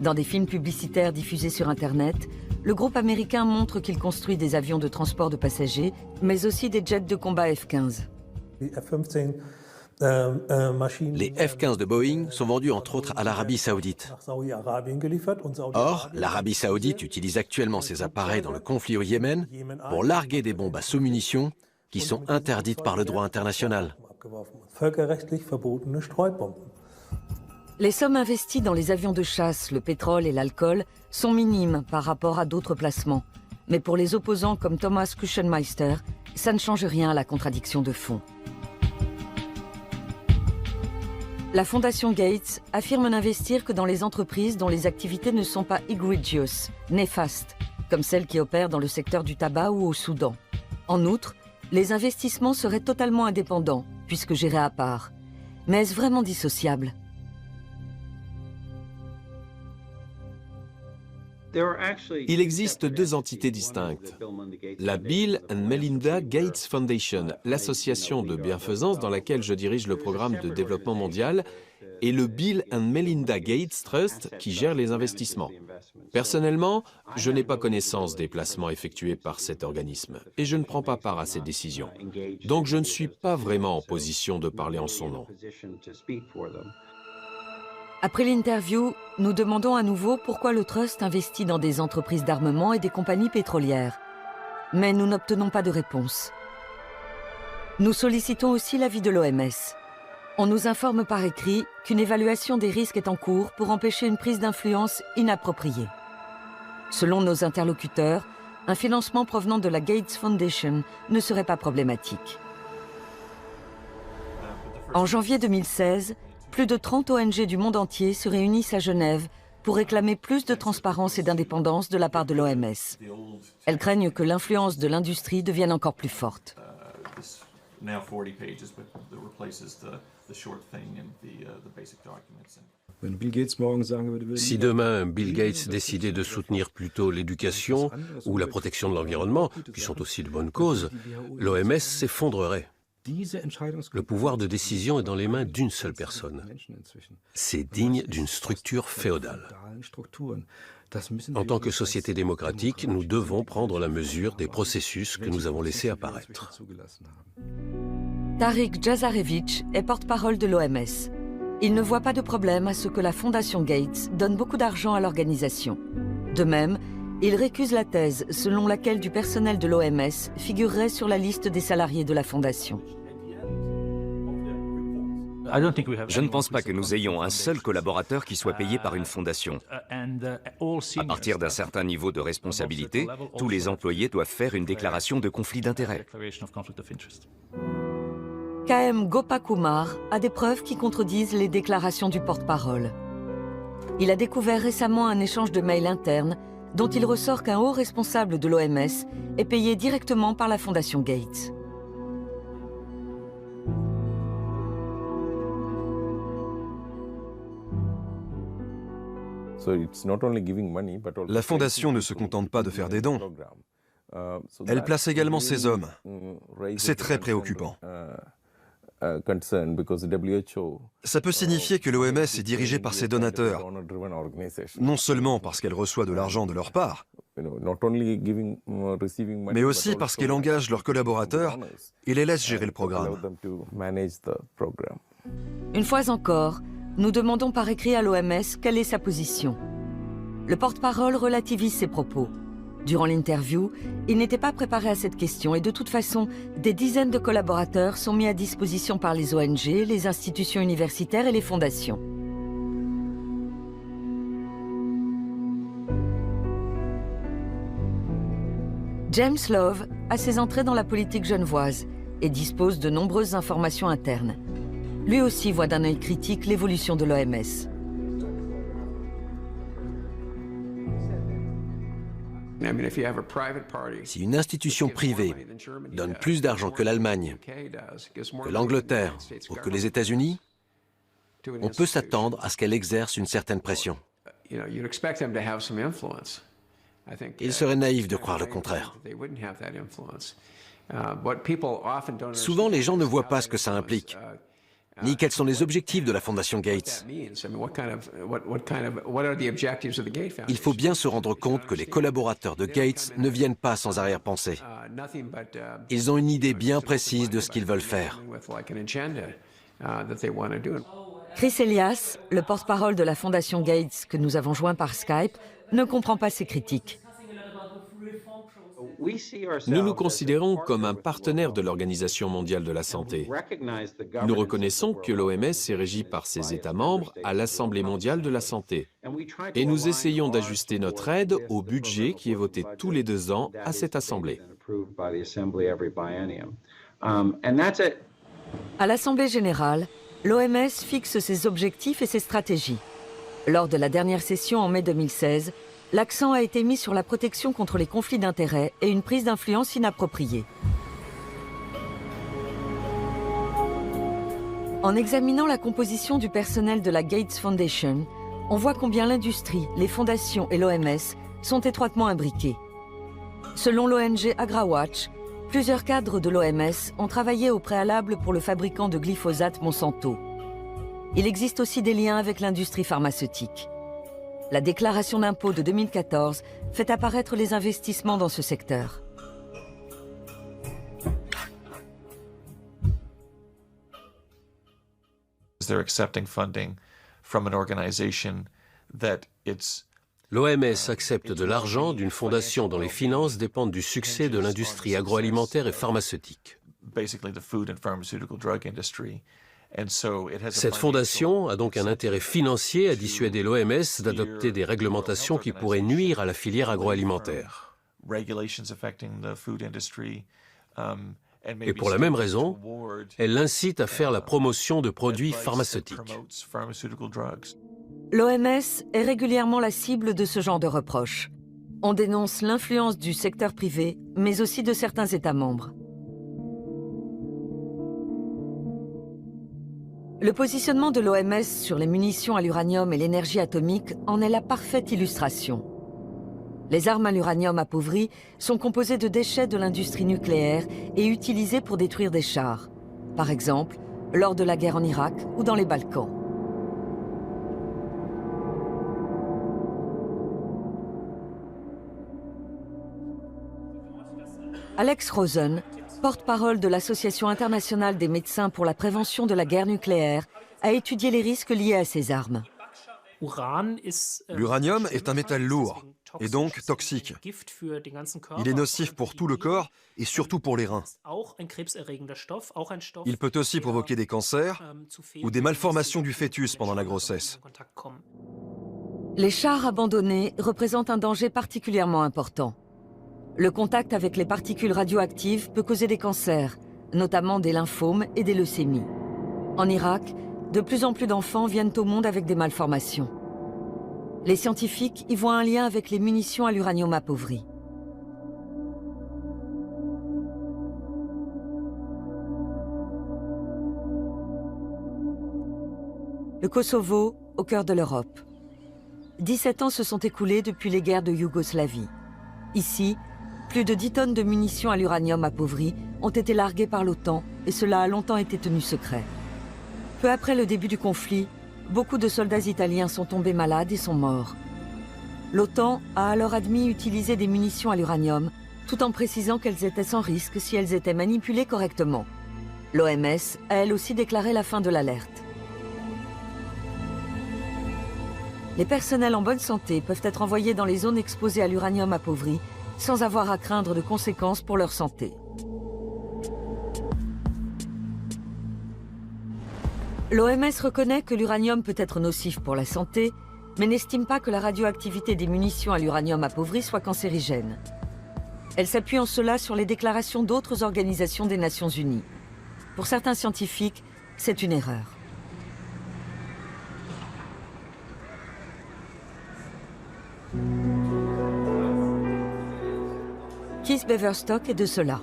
Dans des films publicitaires diffusés sur Internet, le groupe américain montre qu'il construit des avions de transport de passagers, mais aussi des jets de combat F-15. Les F-15 de Boeing sont vendus entre autres à l'Arabie Saoudite. Or, l'Arabie Saoudite utilise actuellement ces appareils dans le conflit au Yémen pour larguer des bombes à sous-munitions qui sont interdites par le droit international. Les sommes investies dans les avions de chasse, le pétrole et l'alcool sont minimes par rapport à d'autres placements. Mais pour les opposants comme Thomas Kuchenmeister, ça ne change rien à la contradiction de fond. La Fondation Gates affirme n'investir que dans les entreprises dont les activités ne sont pas egregious, néfastes, comme celles qui opèrent dans le secteur du tabac ou au Soudan. En outre, les investissements seraient totalement indépendants, puisque gérés à part. Mais est-ce vraiment dissociable ? Il existe deux entités distinctes. La Bill and Melinda Gates Foundation, l'association de bienfaisance dans laquelle je dirige le programme de développement mondial, et le Bill and Melinda Gates Trust qui gère les investissements. Personnellement, je n'ai pas connaissance des placements effectués par cet organisme et je ne prends pas part à ces décisions. Donc je ne suis pas vraiment en position de parler en son nom. Après l'interview, nous demandons à nouveau pourquoi le Trust investit dans des entreprises d'armement et des compagnies pétrolières. Mais nous n'obtenons pas de réponse. Nous sollicitons aussi l'avis de l'OMS. On nous informe par écrit qu'une évaluation des risques est en cours pour empêcher une prise d'influence inappropriée. Selon nos interlocuteurs, un financement provenant de la Gates Foundation ne serait pas problématique. En janvier 2016, plus de 30 ONG du monde entier se réunissent à Genève pour réclamer plus de transparence et d'indépendance de la part de l'OMS. Elles craignent que l'influence de l'industrie devienne encore plus forte. Si demain Bill Gates décidait de soutenir plutôt l'éducation ou la protection de l'environnement, qui sont aussi de bonnes causes, l'OMS s'effondrerait. Le pouvoir de décision est dans les mains d'une seule personne. C'est digne d'une structure féodale. En tant que société démocratique, nous devons prendre la mesure des processus que nous avons laissés apparaître. Tariq Djazarevich est porte-parole de l'OMS. Il ne voit pas de problème à ce que la Fondation Gates donne beaucoup d'argent à l'organisation. De même, il récuse la thèse selon laquelle du personnel de l'OMS figurerait sur la liste des salariés de la Fondation. Je ne pense pas que nous ayons un seul collaborateur qui soit payé par une fondation. À partir d'un certain niveau de responsabilité, tous les employés doivent faire une déclaration de conflit d'intérêts. KM Gopakumar a des preuves qui contredisent les déclarations du porte-parole. Il a découvert récemment un échange de mails internes dont il ressort qu'un haut responsable de l'OMS est payé directement par la Fondation Gates. La Fondation ne se contente pas de faire des dons. Elle place également ses hommes. C'est très préoccupant. Ça peut signifier que l'OMS est dirigée par ses donateurs, non seulement parce qu'elle reçoit de l'argent de leur part, mais aussi parce qu'elle engage leurs collaborateurs et les laisse gérer le programme. Une fois encore, nous demandons par écrit à l'OMS quelle est sa position. Le porte-parole relativise ses propos. Durant l'interview, il n'était pas préparé à cette question et de toute façon, des dizaines de collaborateurs sont mis à disposition par les ONG, les institutions universitaires et les fondations. James Love a ses entrées dans la politique genevoise et dispose de nombreuses informations internes. Lui aussi voit d'un œil critique l'évolution de l'OMS. Si une institution privée donne plus d'argent que l'Allemagne, que l'Angleterre ou que les États-Unis, on peut s'attendre à ce qu'elle exerce une certaine pression. Il serait naïf de croire le contraire. Souvent, les gens ne voient pas ce que ça implique, ni quels sont les objectifs de la Fondation Gates. Il faut bien se rendre compte que les collaborateurs de Gates ne viennent pas sans arrière-pensée. Ils ont une idée bien précise de ce qu'ils veulent faire. Chris Elias, le porte-parole de la Fondation Gates que nous avons joint par Skype, ne comprend pas ces critiques. Nous nous considérons comme un partenaire de l'Organisation mondiale de la santé. Nous reconnaissons que l'OMS est régie par ses États membres à l'Assemblée mondiale de la santé. Et nous essayons d'ajuster notre aide au budget qui est voté tous les 2 ans à cette Assemblée. À l'Assemblée générale, l'OMS fixe ses objectifs et ses stratégies. Lors de la dernière session en mai 2016, l'accent a été mis sur la protection contre les conflits d'intérêts et une prise d'influence inappropriée. En examinant la composition du personnel de la Gates Foundation, on voit combien l'industrie, les fondations et l'OMS sont étroitement imbriqués. Selon l'ONG AgraWatch, plusieurs cadres de l'OMS ont travaillé au préalable pour le fabricant de glyphosate Monsanto. Il existe aussi des liens avec l'industrie pharmaceutique. La déclaration d'impôt de 2014 fait apparaître les investissements dans ce secteur. L'OMS accepte de l'argent d'une fondation dont les finances dépendent du succès de l'industrie agroalimentaire et pharmaceutique. Cette fondation a donc un intérêt financier à dissuader l'OMS d'adopter des réglementations qui pourraient nuire à la filière agroalimentaire. Et pour la même raison, elle l'incite à faire la promotion de produits pharmaceutiques. L'OMS est régulièrement la cible de ce genre de reproches. On dénonce l'influence du secteur privé, mais aussi de certains États membres. Le positionnement de l'OMS sur les munitions à l'uranium et l'énergie atomique en est la parfaite illustration. Les armes à l'uranium appauvri sont composées de déchets de l'industrie nucléaire et utilisées pour détruire des chars, par exemple lors de la guerre en Irak ou dans les Balkans. Alex Rosen, porte-parole de l'Association internationale des médecins pour la prévention de la guerre nucléaire, a étudié les risques liés à ces armes. L'uranium est un métal lourd et donc toxique. Il est nocif pour tout le corps et surtout pour les reins. Il peut aussi provoquer des cancers ou des malformations du fœtus pendant la grossesse. Les chars abandonnés représentent un danger particulièrement important. Le contact avec les particules radioactives peut causer des cancers, notamment des lymphomes et des leucémies. En Irak, de plus en plus d'enfants viennent au monde avec des malformations. Les scientifiques y voient un lien avec les munitions à l'uranium appauvri. Le Kosovo, au cœur de l'Europe. 17 ans se sont écoulés depuis les guerres de Yougoslavie. Ici, plus de 10 tonnes de munitions à l'uranium appauvri ont été larguées par l'OTAN et cela a longtemps été tenu secret. Peu après le début du conflit, beaucoup de soldats italiens sont tombés malades et sont morts. L'OTAN a alors admis utiliser des munitions à l'uranium, tout en précisant qu'elles étaient sans risque si elles étaient manipulées correctement. L'OMS a elle aussi déclaré la fin de l'alerte. Les personnels en bonne santé peuvent être envoyés dans les zones exposées à l'uranium appauvri sans avoir à craindre de conséquences pour leur santé. L'OMS reconnaît que l'uranium peut être nocif pour la santé, mais n'estime pas que la radioactivité des munitions à l'uranium appauvri soit cancérigène. Elle s'appuie en cela sur les déclarations d'autres organisations des Nations Unies. Pour certains scientifiques, c'est une erreur. Kees Beverstock est de cela.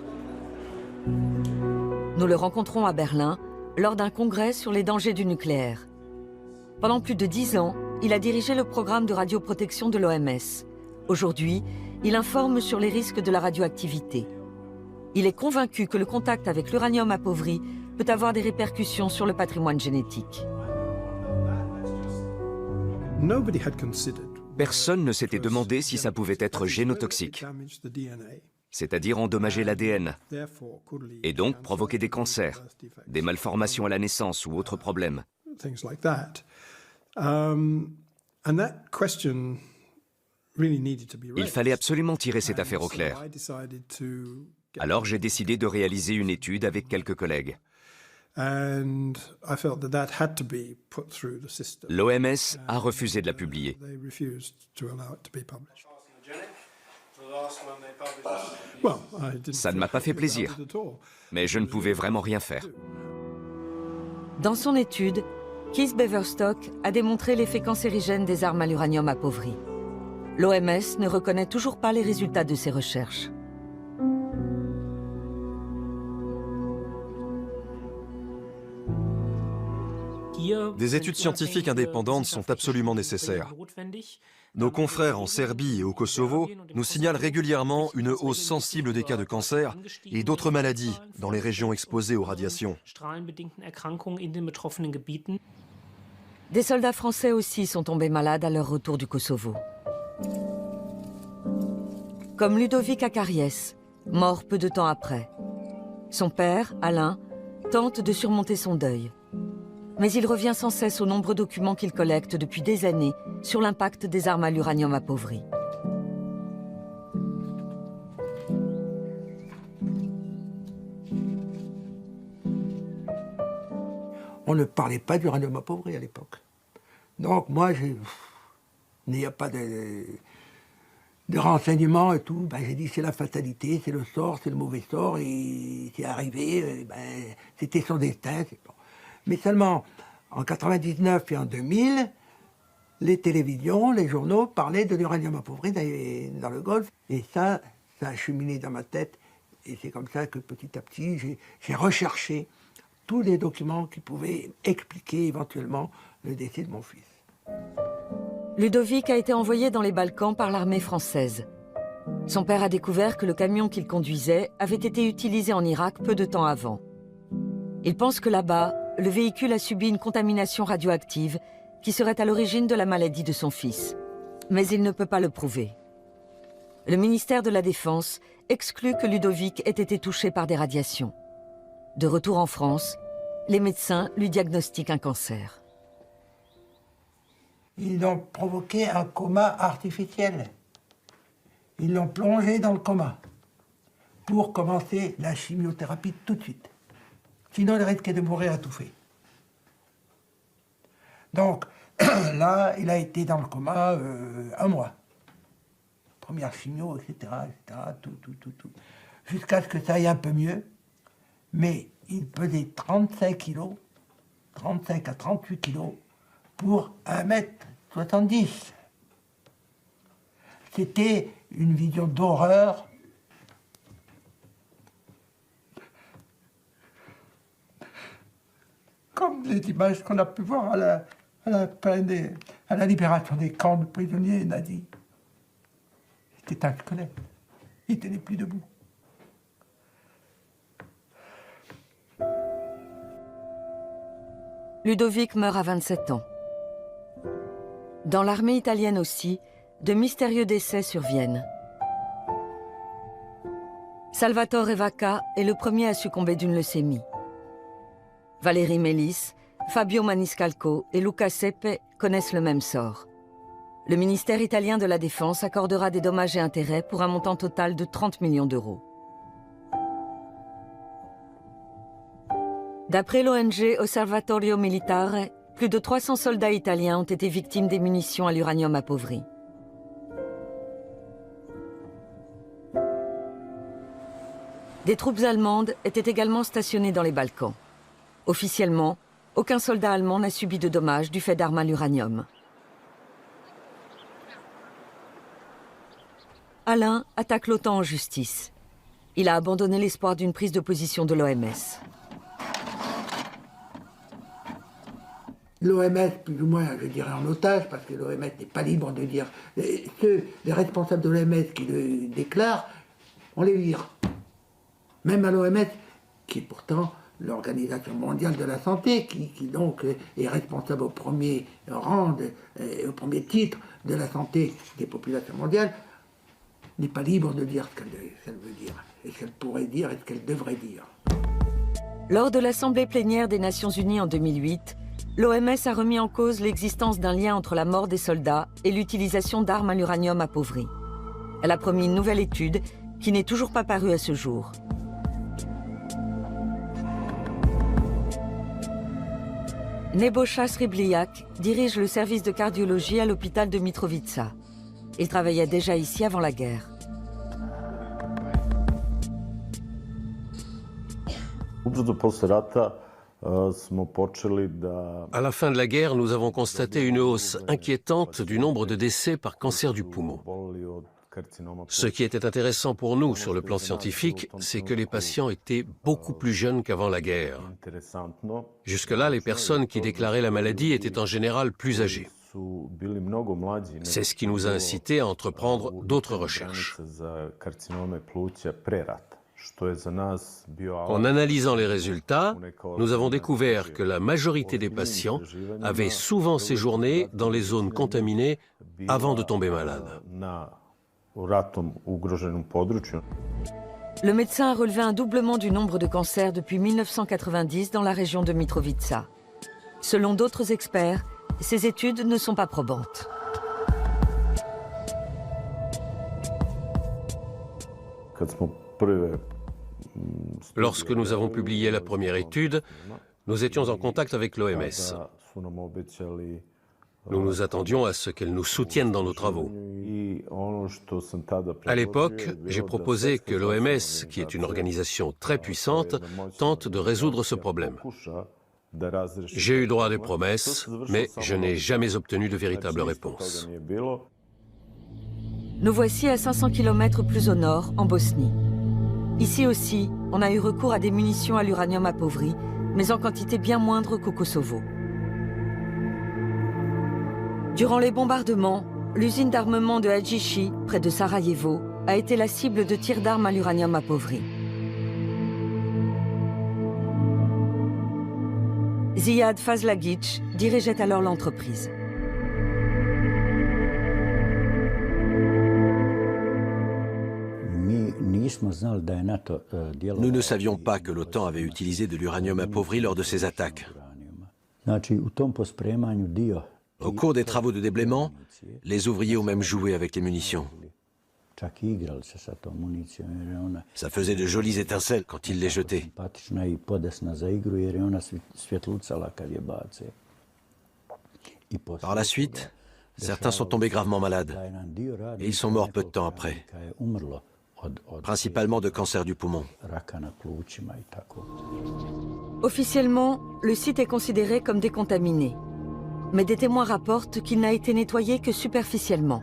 Nous le rencontrons à Berlin lors d'un congrès sur les dangers du nucléaire. Pendant plus de 10 ans, il a dirigé le programme de radioprotection de l'OMS. Aujourd'hui, il informe sur les risques de la radioactivité. Il est convaincu que le contact avec l'uranium appauvri peut avoir des répercussions sur le patrimoine génétique. Personne ne s'était demandé si ça pouvait être génotoxique, c'est-à-dire endommager l'ADN, et donc provoquer des cancers, des malformations à la naissance ou autres problèmes. Il fallait absolument tirer cette affaire au clair. Alors j'ai décidé de réaliser une étude avec quelques collègues. L'OMS a refusé de la publier. Ça ne m'a pas fait plaisir, mais je ne pouvais vraiment rien faire. Dans son étude, Kees Beverstock a démontré l'effet cancérigène des armes à l'uranium appauvri. L'OMS ne reconnaît toujours pas les résultats de ses recherches. Des études scientifiques indépendantes sont absolument nécessaires. Nos confrères en Serbie et au Kosovo nous signalent régulièrement une hausse sensible des cas de cancer et d'autres maladies dans les régions exposées aux radiations. Des soldats français aussi sont tombés malades à leur retour du Kosovo. Comme Ludovic Akariès, mort peu de temps après. Son père, Alain, tente de surmonter son deuil. Mais il revient sans cesse aux nombreux documents qu'il collecte depuis des années sur l'impact des armes à l'uranium appauvri. On ne parlait pas d'uranium appauvri à l'époque. Donc moi, il n'y a pas de renseignements et tout. Ben, j'ai dit c'est la fatalité, c'est le sort, c'est le mauvais sort, et c'est arrivé, c'était son destin. Bon. Mais seulement en 99 et en 2000, les télévisions, les journaux parlaient de l'uranium appauvri dans le Golfe. Et ça a cheminé dans ma tête. Et c'est comme ça que petit à petit, j'ai recherché tous les documents qui pouvaient expliquer éventuellement le décès de mon fils. Ludovic a été envoyé dans les Balkans par l'armée française. Son père a découvert que le camion qu'il conduisait avait été utilisé en Irak peu de temps avant. Il pense que là-bas, le véhicule a subi une contamination radioactive qui serait à l'origine de la maladie de son fils. Mais il ne peut pas le prouver. Le ministère de la Défense exclut que Ludovic ait été touché par des radiations. De retour en France, les médecins lui diagnostiquent un cancer. Ils ont provoqué un coma artificiel. Ils l'ont plongé dans le coma pour commencer la chimiothérapie tout de suite. Sinon, il risquait de mourir étouffé. Donc, là, il a été dans le coma 1 mois. Première chimio, etc., tout. Jusqu'à ce que ça aille un peu mieux. Mais il pesait 35 kilos, 35 à 38 kilos, pour 1m70. C'était une vision d'horreur. Comme les images qu'on a pu voir à la libération des camps de prisonniers nazis. C'était un squelette. Il ne tenait plus debout. Ludovic meurt à 27 ans. Dans l'armée italienne aussi, de mystérieux décès surviennent. Salvatore Vacca est le premier à succomber d'une leucémie. Valérie Mélis, Fabio Maniscalco et Luca Seppe connaissent le même sort. Le ministère italien de la Défense accordera des dommages et intérêts pour un montant total de 30 millions d'euros. D'après l'ONG Osservatorio Militare, plus de 300 soldats italiens ont été victimes des munitions à l'uranium appauvri. Des troupes allemandes étaient également stationnées dans les Balkans. Officiellement, aucun soldat allemand n'a subi de dommages du fait d'armes à l'uranium. Alain attaque l'OTAN en justice. Il a abandonné l'espoir d'une prise de position de l'OMS. L'OMS, plus ou moins, je dirais en otage, parce que l'OMS n'est pas libre de dire... Les responsables de l'OMS qui le déclarent, on les vire. Même à l'OMS, qui est pourtant l'Organisation mondiale de la santé, qui donc est responsable au premier rang, au premier titre de la santé des populations mondiales, n'est pas libre de dire ce qu'elle veut dire, et ce qu'elle pourrait dire et ce qu'elle devrait dire. Lors de l'Assemblée plénière des Nations Unies en 2008, l'OMS a remis en cause l'existence d'un lien entre la mort des soldats et l'utilisation d'armes à l'uranium appauvri. Elle a promis une nouvelle étude qui n'est toujours pas parue à ce jour. Nebojša Srebliak dirige le service de cardiologie à l'hôpital de Mitrovica. Il travaillait déjà ici avant la guerre. À la fin de la guerre, nous avons constaté une hausse inquiétante du nombre de décès par cancer du poumon. Ce qui était intéressant pour nous sur le plan scientifique, c'est que les patients étaient beaucoup plus jeunes qu'avant la guerre. Jusque-là, les personnes qui déclaraient la maladie étaient en général plus âgées. C'est ce qui nous a incité à entreprendre d'autres recherches. En analysant les résultats, nous avons découvert que la majorité des patients avaient souvent séjourné dans les zones contaminées avant de tomber malades. Le médecin a relevé un doublement du nombre de cancers depuis 1990 dans la région de Mitrovica. Selon d'autres experts, ces études ne sont pas probantes. Lorsque nous avons publié la première étude, nous étions en contact avec l'OMS. Nous nous attendions à ce qu'elle nous soutienne dans nos travaux. À l'époque, j'ai proposé que l'OMS, qui est une organisation très puissante, tente de résoudre ce problème. J'ai eu droit à des promesses, mais je n'ai jamais obtenu de véritable réponse. Nous voici à 500 km plus au nord, en Bosnie. Ici aussi, on a eu recours à des munitions à l'uranium appauvri, mais en quantité bien moindre qu'au Kosovo. Durant les bombardements, l'usine d'armement de Hadjichi, près de Sarajevo, a été la cible de tirs d'armes à l'uranium appauvri. Ziad Fazlagic dirigeait alors l'entreprise. Nous ne savions pas que l'OTAN avait utilisé de l'uranium appauvri lors de ses attaques. Au cours des travaux de déblaiement, les ouvriers ont même joué avec les munitions. Ça faisait de jolies étincelles quand ils les jetaient. Par la suite, certains sont tombés gravement malades et ils sont morts peu de temps après, principalement de cancer du poumon. Officiellement, le site est considéré comme décontaminé. Mais des témoins rapportent qu'il n'a été nettoyé que superficiellement.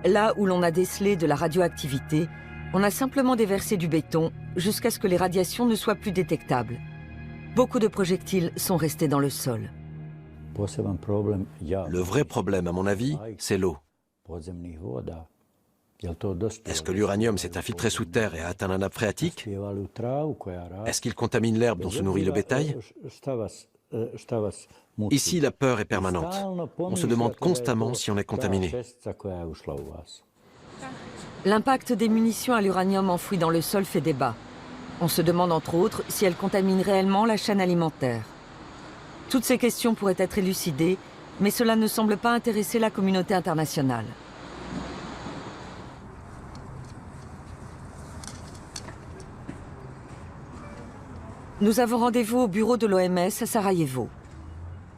Là où l'on a décelé de la radioactivité, on a simplement déversé du béton jusqu'à ce que les radiations ne soient plus détectables. Beaucoup de projectiles sont restés dans le sol. Le vrai problème, à mon avis, c'est l'eau. Est-ce que l'uranium s'est infiltré sous terre et a atteint la nappe phréatique? Est-ce qu'il contamine l'herbe dont se nourrit le bétail? Ici, la peur est permanente. On se demande constamment si on est contaminé. L'impact des munitions à l'uranium enfouies dans le sol fait débat. On se demande entre autres si elles contaminent réellement la chaîne alimentaire. Toutes ces questions pourraient être élucidées, mais cela ne semble pas intéresser la communauté internationale. Nous avons rendez-vous au bureau de l'OMS à Sarajevo.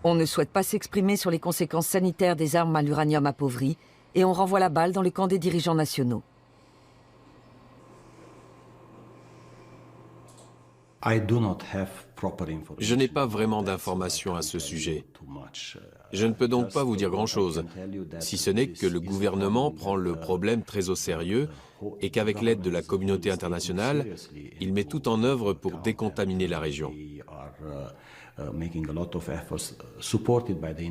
On ne souhaite pas s'exprimer sur les conséquences sanitaires des armes à l'uranium appauvri et on renvoie la balle dans le camp des dirigeants nationaux. Je n'ai pas vraiment d'informations à ce sujet. Je ne peux donc pas vous dire grand-chose, si ce n'est que le gouvernement prend le problème très au sérieux et qu'avec l'aide de la communauté internationale, il met tout en œuvre pour décontaminer la région.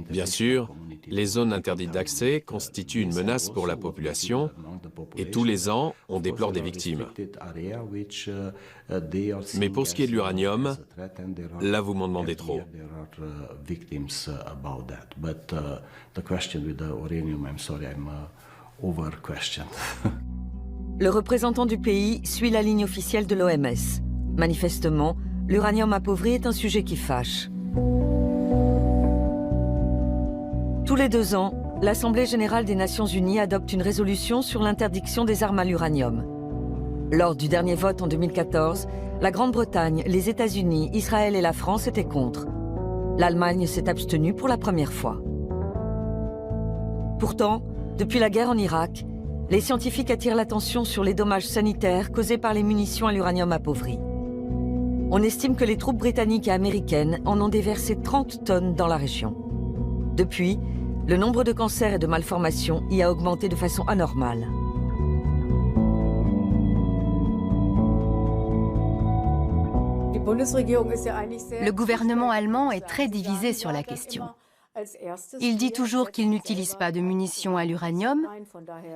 Bien sûr, les zones interdites d'accès constituent une menace pour la population et tous les ans, on déplore des victimes. Mais pour ce qui est de l'uranium, là vous m'en demandez trop. Le représentant du pays suit la ligne officielle de l'OMS. Manifestement, l'uranium appauvri est un sujet qui fâche. Tous les 2 ans, l'Assemblée générale des Nations unies adopte une résolution sur l'interdiction des armes à l'uranium. Lors du dernier vote en 2014, la Grande-Bretagne, les États-Unis, Israël et la France étaient contre. L'Allemagne s'est abstenue pour la première fois. Pourtant, depuis la guerre en Irak, les scientifiques attirent l'attention sur les dommages sanitaires causés par les munitions à l'uranium appauvri. On estime que les troupes britanniques et américaines en ont déversé 30 tonnes dans la région. Depuis, le nombre de cancers et de malformations y a augmenté de façon anormale. Le gouvernement allemand est très divisé sur la question. Il dit toujours qu'il n'utilise pas de munitions à l'uranium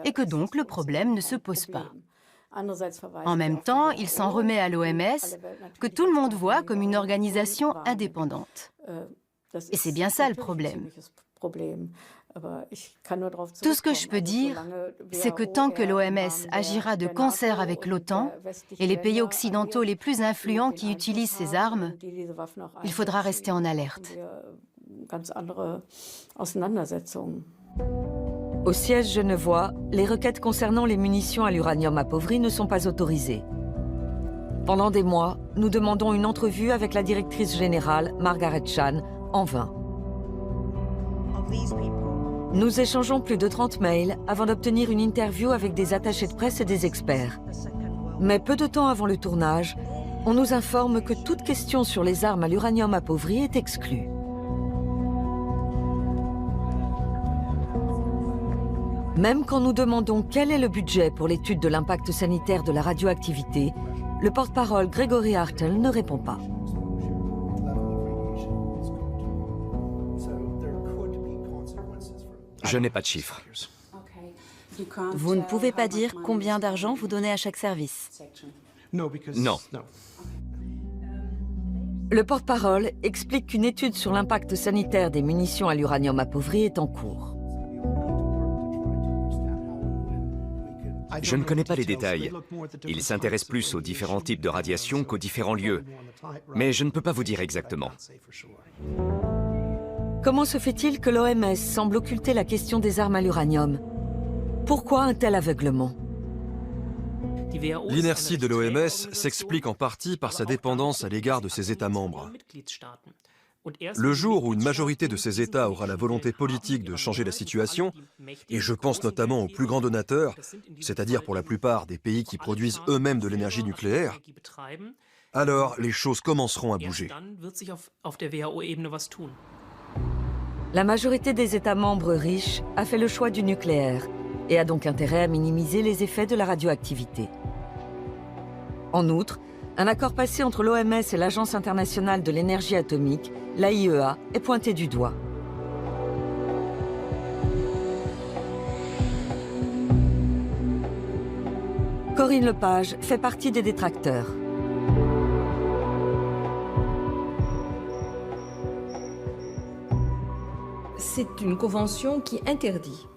et que donc le problème ne se pose pas. En même temps, il s'en remet à l'OMS, que tout le monde voit comme une organisation indépendante. Et c'est bien ça le problème. Tout ce que je peux dire, c'est que tant que l'OMS agira de concert avec l'OTAN et les pays occidentaux les plus influents qui utilisent ces armes, il faudra rester en alerte. Au siège genevois, les requêtes concernant les munitions à l'uranium appauvri ne sont pas autorisées. Pendant des mois, nous demandons une entrevue avec la directrice générale, Margaret Chan, en vain. Nous échangeons plus de 30 mails avant d'obtenir une interview avec des attachés de presse et des experts. Mais peu de temps avant le tournage, on nous informe que toute question sur les armes à l'uranium appauvri est exclue. Même quand nous demandons quel est le budget pour l'étude de l'impact sanitaire de la radioactivité, le porte-parole Gregory Hartel ne répond pas. Je n'ai pas de chiffres. Vous ne pouvez pas dire combien d'argent vous donnez à chaque service. Non. Le porte-parole explique qu'une étude sur l'impact sanitaire des munitions à l'uranium appauvri est en cours. Je ne connais pas les détails. Il s'intéresse plus aux différents types de radiation qu'aux différents lieux. Mais je ne peux pas vous dire exactement. Comment se fait-il que l'OMS semble occulter la question des armes à l'uranium? Pourquoi un tel aveuglement? L'inertie de l'OMS s'explique en partie par sa dépendance à l'égard de ses États membres. Le jour où une majorité de ces États aura la volonté politique de changer la situation, et je pense notamment aux plus grands donateurs, c'est-à-dire pour la plupart des pays qui produisent eux-mêmes de l'énergie nucléaire, alors les choses commenceront à bouger. La majorité des États membres riches a fait le choix du nucléaire et a donc intérêt à minimiser les effets de la radioactivité. En outre, un accord passé entre l'OMS et l'Agence internationale de l'énergie atomique, l'AIEA, est pointé du doigt. Corinne Lepage fait partie des détracteurs. C'est une convention qui interdit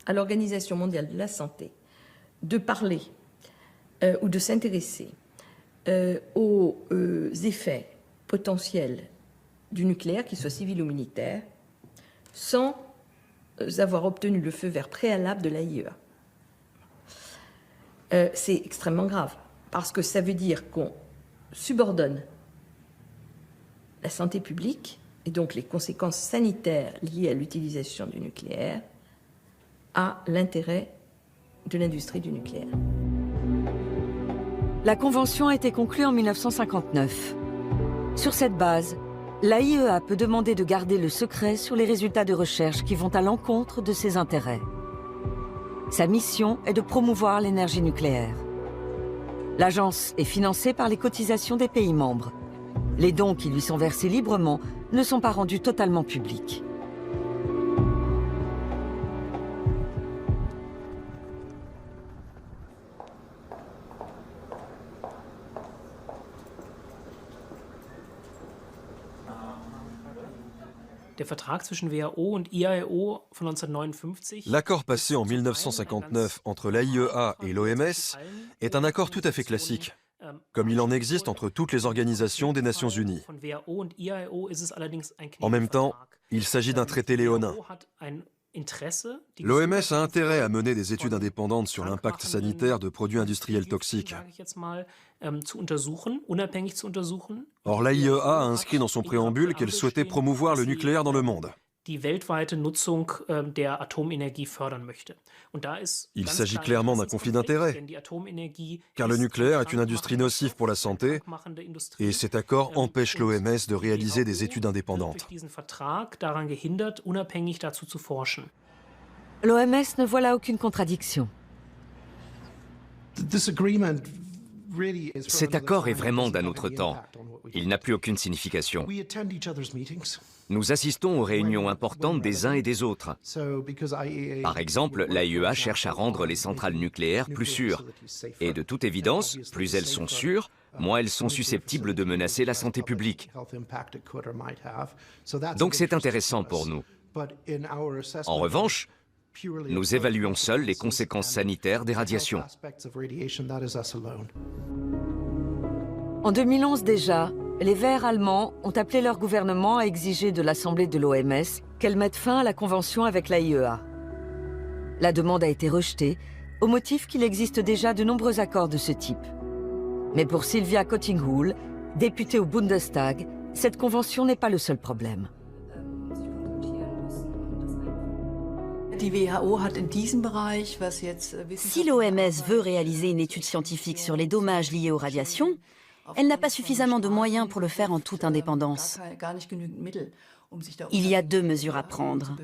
à l'Organisation mondiale de la santé de parler ou de s'intéresser aux effets potentiels du nucléaire, qu'il soit civil ou militaire, sans avoir obtenu le feu vert préalable de l'AIEA. C'est extrêmement grave, parce que ça veut dire qu'on subordonne la santé publique et donc les conséquences sanitaires liées à l'utilisation du nucléaire à l'intérêt de l'industrie du nucléaire. La convention a été conclue en 1959. Sur cette base, l'AIEA peut demander de garder le secret sur les résultats de recherche qui vont à l'encontre de ses intérêts. Sa mission est de promouvoir l'énergie nucléaire. L'agence est financée par les cotisations des pays membres. Les dons qui lui sont versés librement ne sont pas rendus totalement publics. L'accord passé en 1959 entre l'AIEA et l'OMS est un accord tout à fait classique, comme il en existe entre toutes les organisations des Nations Unies. En même temps, il s'agit d'un traité léonin. L'OMS a intérêt à mener des études indépendantes sur l'impact sanitaire de produits industriels toxiques. Or, l'AIEA a inscrit dans son préambule qu'elle souhaitait promouvoir le nucléaire dans le monde. Il s'agit clairement d'un conflit d'intérêts, car le nucléaire est une industrie nocive pour la santé, et cet accord empêche l'OMS de réaliser des études indépendantes. L'OMS ne voit là aucune contradiction. Cet accord est vraiment d'un autre temps. Il n'a plus aucune signification. Nous assistons aux réunions importantes des uns et des autres. Par exemple, l'AIEA cherche à rendre les centrales nucléaires plus sûres. Et de toute évidence, plus elles sont sûres, moins elles sont susceptibles de menacer la santé publique. Donc c'est intéressant pour nous. En revanche, nous évaluons seuls les conséquences sanitaires des radiations. En 2011 déjà, les Verts allemands ont appelé leur gouvernement à exiger de l'Assemblée de l'OMS qu'elle mette fin à la convention avec l'AIEA. La demande a été rejetée, au motif qu'il existe déjà de nombreux accords de ce type. Mais pour Sylvia Kottinghull, députée au Bundestag, cette convention n'est pas le seul problème. Si l'OMS veut réaliser une étude scientifique sur les dommages liés aux radiations, elle n'a pas suffisamment de moyens pour le faire en toute indépendance. Il y a deux mesures à prendre.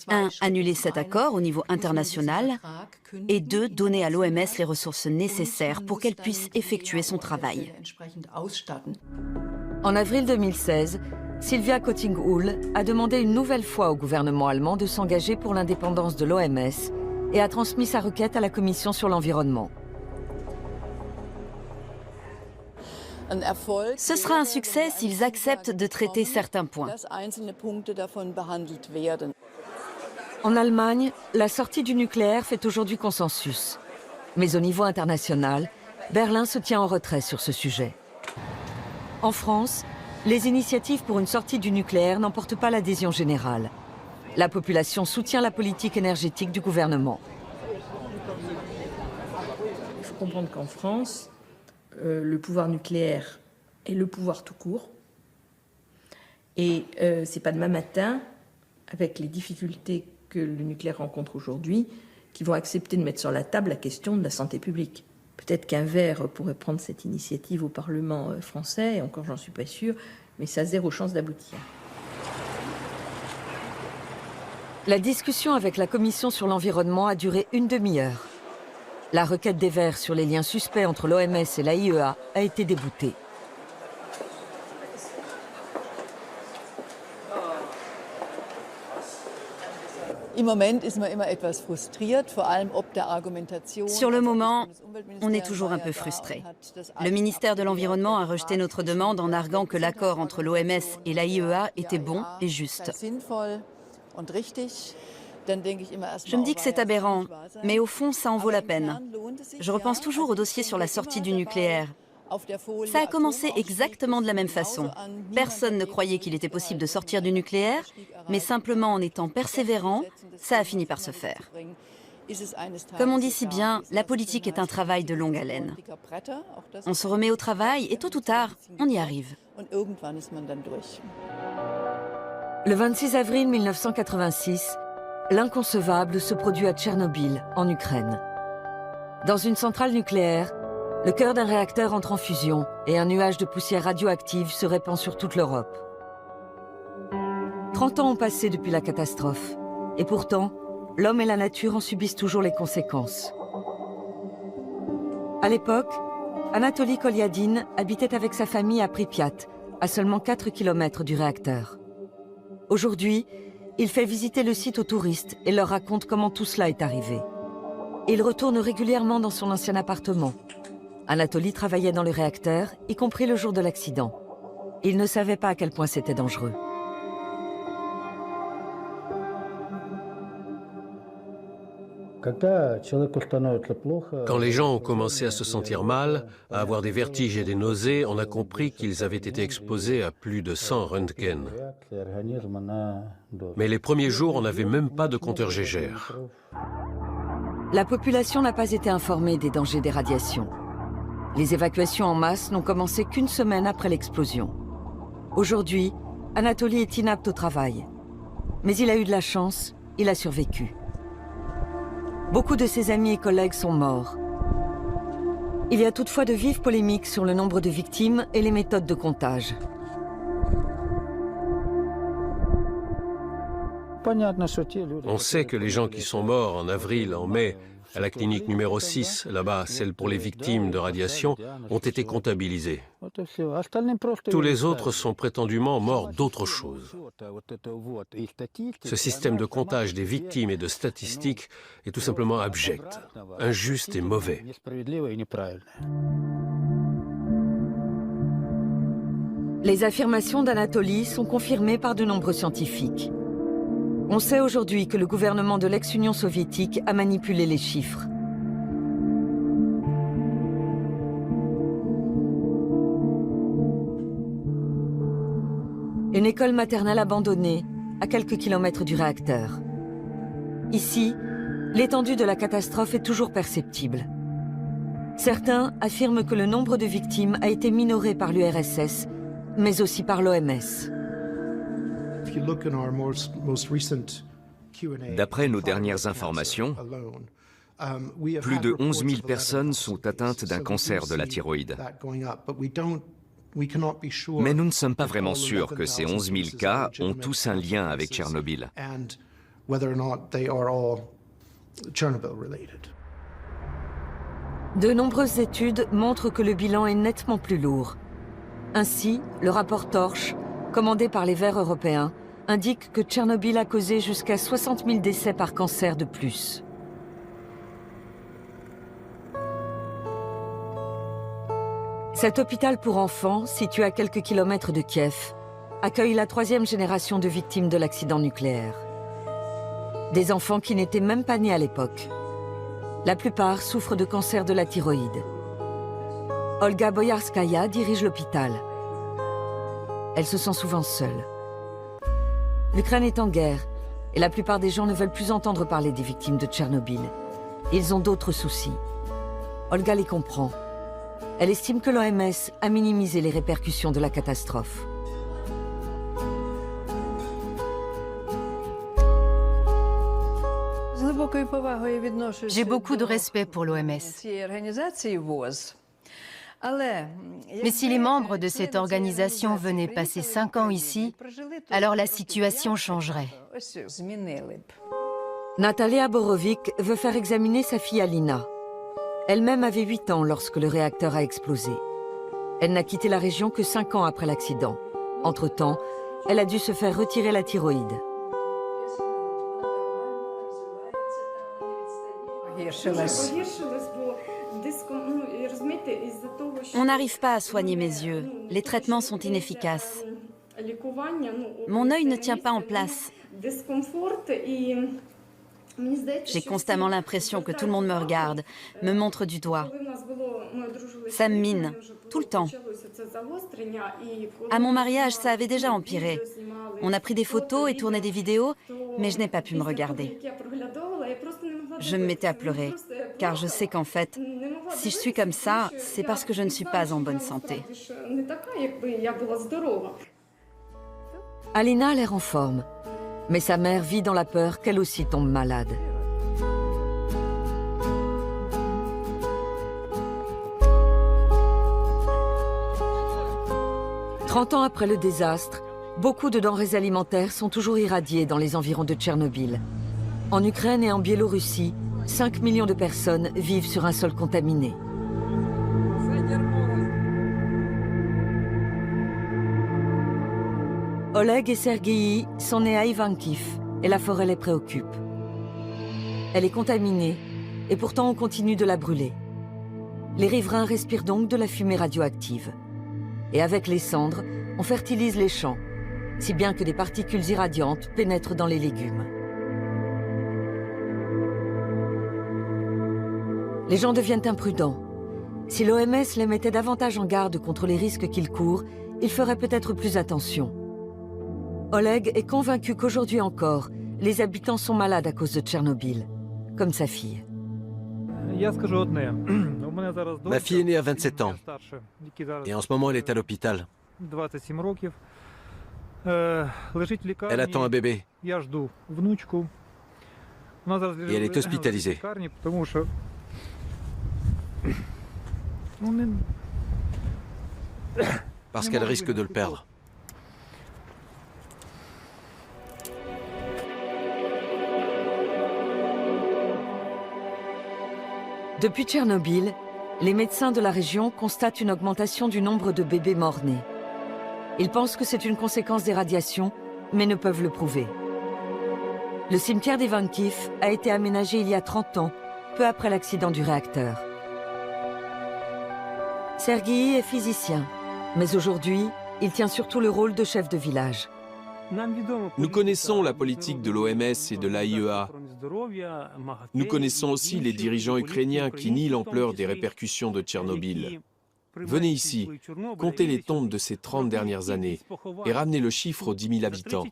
1. Annuler cet accord au niveau international et 2. Donner à l'OMS les ressources nécessaires pour qu'elle puisse effectuer son travail. En avril 2016, Sylvia Kottinghull a demandé une nouvelle fois au gouvernement allemand de s'engager pour l'indépendance de l'OMS et a transmis sa requête à la Commission sur l'environnement. Ce sera un succès s'ils acceptent de traiter certains points. En Allemagne, la sortie du nucléaire fait aujourd'hui consensus. Mais au niveau international, Berlin se tient en retrait sur ce sujet. En France, les initiatives pour une sortie du nucléaire n'emportent pas l'adhésion générale. La population soutient la politique énergétique du gouvernement. Il faut comprendre qu'en France, le pouvoir nucléaire est le pouvoir tout court. Et c'est pas demain matin, avec les difficultés que le nucléaire rencontre aujourd'hui, qu'ils vont accepter de mettre sur la table la question de la santé publique. Peut-être qu'un Vert pourrait prendre cette initiative au Parlement français, et encore j'en suis pas sûre, mais ça a zéro chance d'aboutir. La discussion avec la Commission sur l'environnement a duré une demi-heure. La requête des Verts sur les liens suspects entre l'OMS et l'AIEA a été déboutée. Sur le moment, on est toujours un peu frustré. Le ministère de l'Environnement a rejeté notre demande en arguant que l'accord entre l'OMS et l'AIEA était bon et juste. Je me dis que c'est aberrant, mais au fond, ça en vaut la peine. Je repense toujours au dossier sur la sortie du nucléaire. Ça a commencé exactement de la même façon. Personne ne croyait qu'il était possible de sortir du nucléaire, mais simplement en étant persévérant, ça a fini par se faire. Comme on dit si bien, la politique est un travail de longue haleine. On se remet au travail et tôt ou tard, on y arrive. Le 26 avril 1986, l'inconcevable se produit à Tchernobyl, en Ukraine. Dans une centrale nucléaire, Le cœur d'un réacteur entre en fusion et un nuage de poussière radioactive se répand sur toute l'Europe. 30 ans ont passé depuis la catastrophe. Et pourtant, l'homme et la nature en subissent toujours les conséquences. À l'époque, Anatoly Kolyadin habitait avec sa famille à Pripyat, à seulement 4 km du réacteur. Aujourd'hui, il fait visiter le site aux touristes et leur raconte comment tout cela est arrivé. Il retourne régulièrement dans son ancien appartement. Anatoly travaillait dans le réacteur, y compris le jour de l'accident. Il ne savait pas à quel point c'était dangereux. Quand les gens ont commencé à se sentir mal, à avoir des vertiges et des nausées, on a compris qu'ils avaient été exposés à plus de 100 röntgen. Mais les premiers jours, on n'avait même pas de compteur Geiger. La population n'a pas été informée des dangers des radiations. Les évacuations en masse n'ont commencé qu'une semaine après l'explosion. Aujourd'hui, Anatoly est inapte au travail. Mais il a eu de la chance, il a survécu. Beaucoup de ses amis et collègues sont morts. Il y a toutefois de vives polémiques sur le nombre de victimes et les méthodes de comptage. On sait que les gens qui sont morts en avril, en mai, à la clinique numéro 6, là-bas, celle pour les victimes de radiation, ont été comptabilisés. Tous les autres sont prétendument morts d'autre chose. Ce système de comptage des victimes et de statistiques est tout simplement abject, injuste et mauvais. Les affirmations d'Anatoly sont confirmées par de nombreux scientifiques. On sait aujourd'hui que le gouvernement de l'ex-Union soviétique a manipulé les chiffres. Une école maternelle abandonnée, à quelques kilomètres du réacteur. Ici, l'étendue de la catastrophe est toujours perceptible. Certains affirment que le nombre de victimes a été minoré par l'URSS, mais aussi par l'OMS. D'après nos dernières informations, plus de 11 000 personnes sont atteintes d'un cancer de la thyroïde. Mais nous ne sommes pas vraiment sûrs que ces 11 000 cas ont tous un lien avec Tchernobyl. De nombreuses études montrent que le bilan est nettement plus lourd. Ainsi, le rapport Torch, commandé par les Verts européens, indique que Tchernobyl a causé jusqu'à 60 000 décès par cancer de plus. Cet hôpital pour enfants, situé à quelques kilomètres de Kiev, accueille la 3e génération de victimes de l'accident nucléaire. Des enfants qui n'étaient même pas nés à l'époque. La plupart souffrent de cancer de la thyroïde. Olga Boyarskaya dirige l'hôpital. Elle se sent souvent seule. L'Ukraine est en guerre et la plupart des gens ne veulent plus entendre parler des victimes de Tchernobyl. Ils ont d'autres soucis. Olga les comprend. Elle estime que l'OMS a minimisé les répercussions de la catastrophe. J'ai beaucoup de respect pour l'OMS. Mais si les membres de cette organisation venaient passer 5 ans ici, alors la situation changerait. Natalia Borovic veut faire examiner sa fille Alina. Elle-même avait 8 ans lorsque le réacteur a explosé. Elle n'a quitté la région que 5 ans après l'accident. Entre-temps, elle a dû se faire retirer la thyroïde. On n'arrive pas à soigner mes yeux. Les traitements sont inefficaces. Mon œil ne tient pas en place. J'ai constamment l'impression que tout le monde me regarde, me montre du doigt. Ça me mine, tout le temps. À mon mariage, ça avait déjà empiré. On a pris des photos et tourné des vidéos, mais je n'ai pas pu me regarder. Je me mettais à pleurer, car je sais qu'en fait, si je suis comme ça, c'est parce que je ne suis pas en bonne santé. Alina a l'air en forme, mais sa mère vit dans la peur qu'elle aussi tombe malade. 30 ans après le désastre, beaucoup de denrées alimentaires sont toujours irradiées dans les environs de Tchernobyl. En Ukraine et en Biélorussie, 5 millions de personnes vivent sur un sol contaminé. Oleg et Sergueï sont nés à Ivankiv et la forêt les préoccupe. Elle est contaminée et pourtant on continue de la brûler. Les riverains respirent donc de la fumée radioactive. Et avec les cendres, on fertilise les champs, si bien que des particules irradiantes pénètrent dans les légumes. Les gens deviennent imprudents. Si l'OMS les mettait davantage en garde contre les risques qu'ils courent, ils feraient peut-être plus attention. Oleg est convaincu qu'aujourd'hui encore, les habitants sont malades à cause de Tchernobyl, comme sa fille. Ma fille est née à 27 ans et en ce moment elle est à l'hôpital. Elle attend un bébé et elle est hospitalisée. Parce qu'elle risque de le perdre. Depuis Tchernobyl, les médecins de la région constatent une augmentation du nombre de bébés morts-nés. Ils pensent que c'est une conséquence des radiations, mais ne peuvent le prouver. Le cimetière d'Ivankiv a été aménagé il y a 30 ans, peu après l'accident du réacteur. Sergueï est physicien, mais aujourd'hui, il tient surtout le rôle de chef de village. Nous connaissons la politique de l'OMS et de l'AIEA. Nous connaissons aussi les dirigeants ukrainiens qui nient l'ampleur des répercussions de Tchernobyl. Venez ici, comptez les tombes de ces 30 dernières années et ramenez le chiffre aux 10 000 habitants.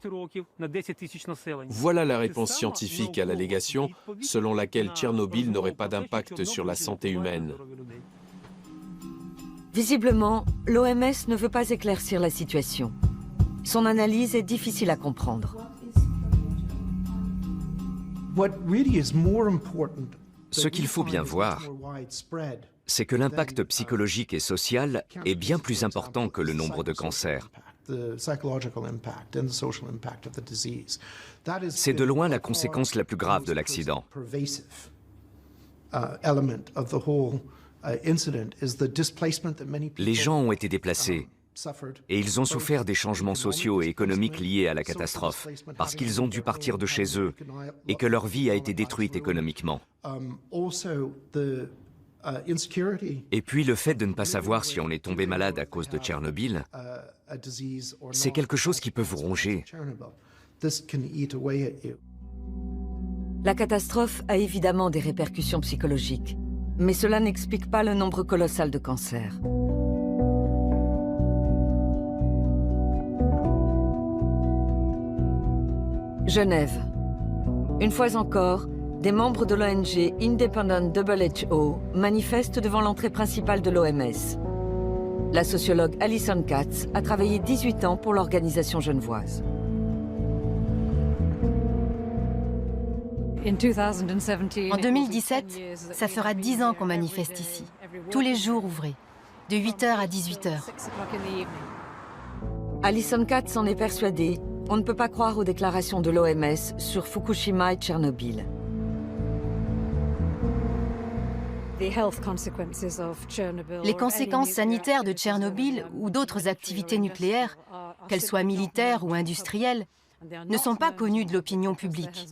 Voilà la réponse scientifique à l'allégation selon laquelle Tchernobyl n'aurait pas d'impact sur la santé humaine. Visiblement, l'OMS ne veut pas éclaircir la situation. Son analyse est difficile à comprendre. Ce qu'il faut bien voir, c'est que l'impact psychologique et social est bien plus important que le nombre de cancers. C'est de loin la conséquence la plus grave de l'accident. Les gens ont été déplacés et ils ont souffert des changements sociaux et économiques liés à la catastrophe, parce qu'ils ont dû partir de chez eux et que leur vie a été détruite économiquement. Et puis le fait de ne pas savoir si on est tombé malade à cause de Tchernobyl, c'est quelque chose qui peut vous ronger. La catastrophe a évidemment des répercussions psychologiques, mais cela n'explique pas le nombre colossal de cancers. Genève. Une fois encore, des membres de l'ONG Independent WHO manifestent devant l'entrée principale de l'OMS. La sociologue Alison Katz a travaillé 18 ans pour l'organisation genevoise. En 2017, ça fera 10 ans qu'on manifeste ici, tous les jours ouvrés, de 8h à 18h. Alison Katz en est persuadée. On ne peut pas croire aux déclarations de l'OMS sur Fukushima et Tchernobyl. Les conséquences sanitaires de Tchernobyl ou d'autres activités nucléaires, qu'elles soient militaires ou industrielles, ne sont pas connues de l'opinion publique,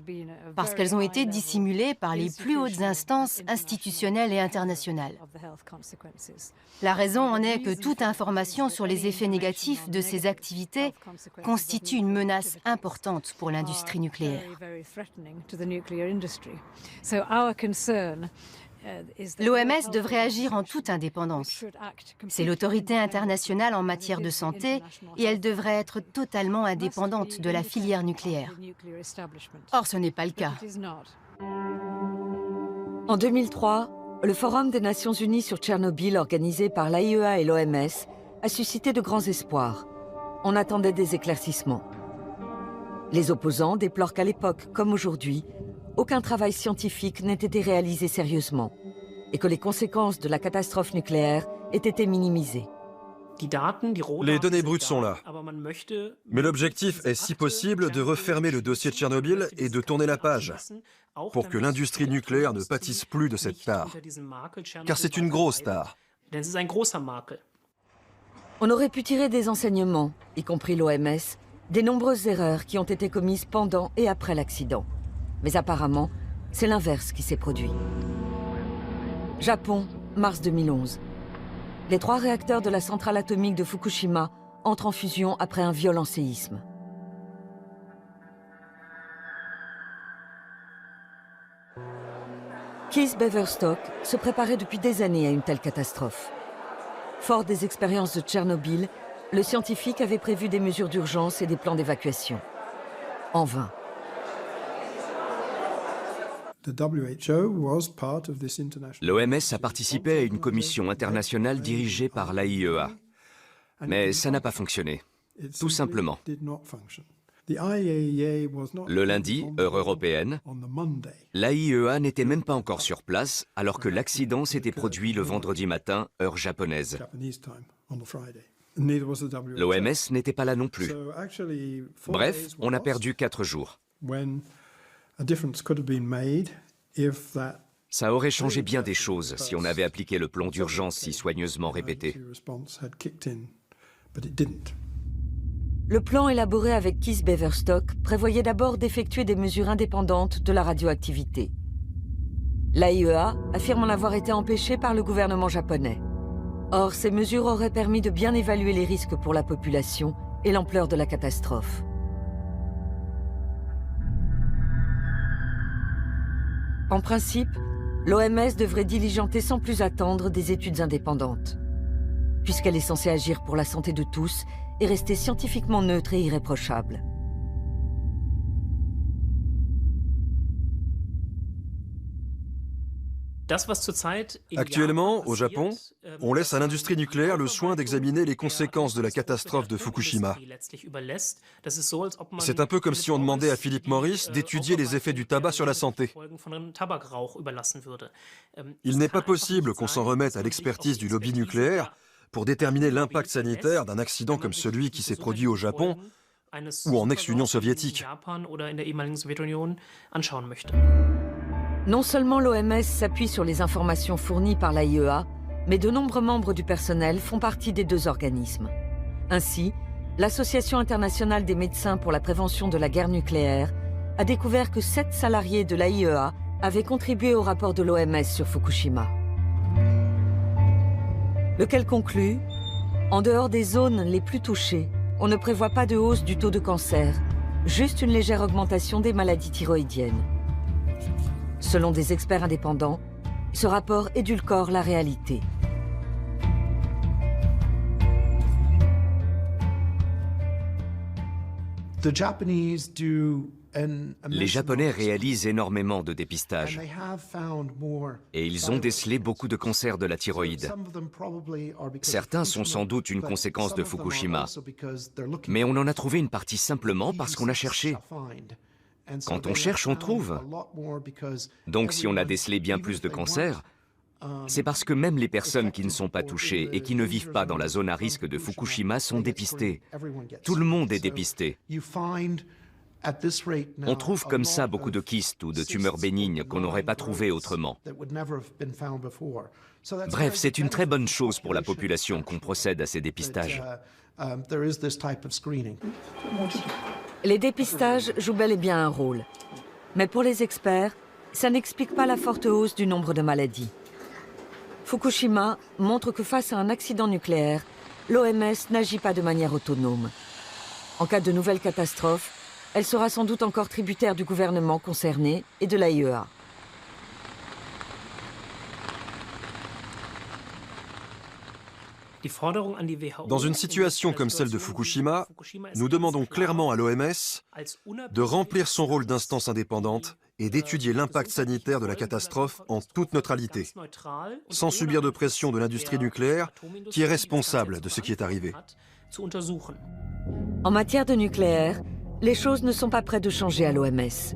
parce qu'elles ont été dissimulées par les plus hautes instances institutionnelles et internationales. La raison en est que toute information sur les effets négatifs de ces activités constitue une menace importante pour l'industrie nucléaire. L'OMS devrait agir en toute indépendance. C'est l'autorité internationale en matière de santé et elle devrait être totalement indépendante de la filière nucléaire. Or, ce n'est pas le cas. En 2003, le Forum des Nations Unies sur Tchernobyl, organisé par l'AIEA et l'OMS, a suscité de grands espoirs. On attendait des éclaircissements. Les opposants déplorent qu'à l'époque, comme aujourd'hui, aucun travail scientifique n'ait été réalisé sérieusement et que les conséquences de la catastrophe nucléaire aient été minimisées. Les données brutes sont là. Mais l'objectif est, si possible, de refermer le dossier de Tchernobyl et de tourner la page, pour que l'industrie nucléaire ne pâtisse plus de cette tare. Car c'est une grosse tare. On aurait pu tirer des enseignements, y compris l'OMS, des nombreuses erreurs qui ont été commises pendant et après l'accident. Mais apparemment, c'est l'inverse qui s'est produit. Japon, mars 2011. Les 3 réacteurs de la centrale atomique de Fukushima entrent en fusion après un violent séisme. Keith Beverstock se préparait depuis des années à une telle catastrophe. Fort des expériences de Tchernobyl, le scientifique avait prévu des mesures d'urgence et des plans d'évacuation. En vain. L'OMS a participé à une commission internationale dirigée par l'AIEA. Mais ça n'a pas fonctionné. Tout simplement. Le lundi, heure européenne, l'AIEA n'était même pas encore sur place alors que l'accident s'était produit le vendredi matin, heure japonaise. L'OMS n'était pas là non plus. Bref, on a perdu 4 jours. Ça aurait changé bien des choses si on avait appliqué le plan d'urgence si soigneusement répété. Le plan élaboré avec Keith Beverstock prévoyait d'abord d'effectuer des mesures indépendantes de la radioactivité. L'AIEA affirme en avoir été empêchée par le gouvernement japonais. Or, ces mesures auraient permis de bien évaluer les risques pour la population et l'ampleur de la catastrophe. En principe, l'OMS devrait diligenter sans plus attendre des études indépendantes, puisqu'elle est censée agir pour la santé de tous et rester scientifiquement neutre et irréprochable. Actuellement, au Japon, on laisse à l'industrie nucléaire le soin d'examiner les conséquences de la catastrophe de Fukushima. C'est un peu comme si on demandait à Philip Morris d'étudier les effets du tabac sur la santé. Il n'est pas possible qu'on s'en remette à l'expertise du lobby nucléaire pour déterminer l'impact sanitaire d'un accident comme celui qui s'est produit au Japon ou en ex-Union soviétique. Non seulement l'OMS s'appuie sur les informations fournies par l'AIEA, mais de nombreux membres du personnel font partie des 2 organismes. Ainsi, l'Association internationale des médecins pour la prévention de la guerre nucléaire a découvert que 7 salariés de l'AIEA avaient contribué au rapport de l'OMS sur Fukushima. Lequel conclut, en dehors des zones les plus touchées, on ne prévoit pas de hausse du taux de cancer, juste une légère augmentation des maladies thyroïdiennes. Selon des experts indépendants, ce rapport édulcore la réalité. Les Japonais réalisent énormément de dépistage et ils ont décelé beaucoup de cancers de la thyroïde. Certains sont sans doute une conséquence de Fukushima, mais on en a trouvé une partie simplement parce qu'on a cherché. Quand on cherche, on trouve. Donc si on a décelé bien plus de cancers, c'est parce que même les personnes qui ne sont pas touchées et qui ne vivent pas dans la zone à risque de Fukushima sont dépistées. Tout le monde est dépisté. On trouve comme ça beaucoup de kystes ou de tumeurs bénignes qu'on n'aurait pas trouvées autrement. Bref, c'est une très bonne chose pour la population qu'on procède à ces dépistages. Les dépistages jouent bel et bien un rôle. Mais pour les experts, ça n'explique pas la forte hausse du nombre de maladies. Fukushima montre que face à un accident nucléaire, l'OMS n'agit pas de manière autonome. En cas de nouvelle catastrophe, elle sera sans doute encore tributaire du gouvernement concerné et de l'AIEA. Dans une situation comme celle de Fukushima, nous demandons clairement à l'OMS de remplir son rôle d'instance indépendante et d'étudier l'impact sanitaire de la catastrophe en toute neutralité, sans subir de pression de l'industrie nucléaire qui est responsable de ce qui est arrivé. En matière de nucléaire, les choses ne sont pas près de changer à l'OMS.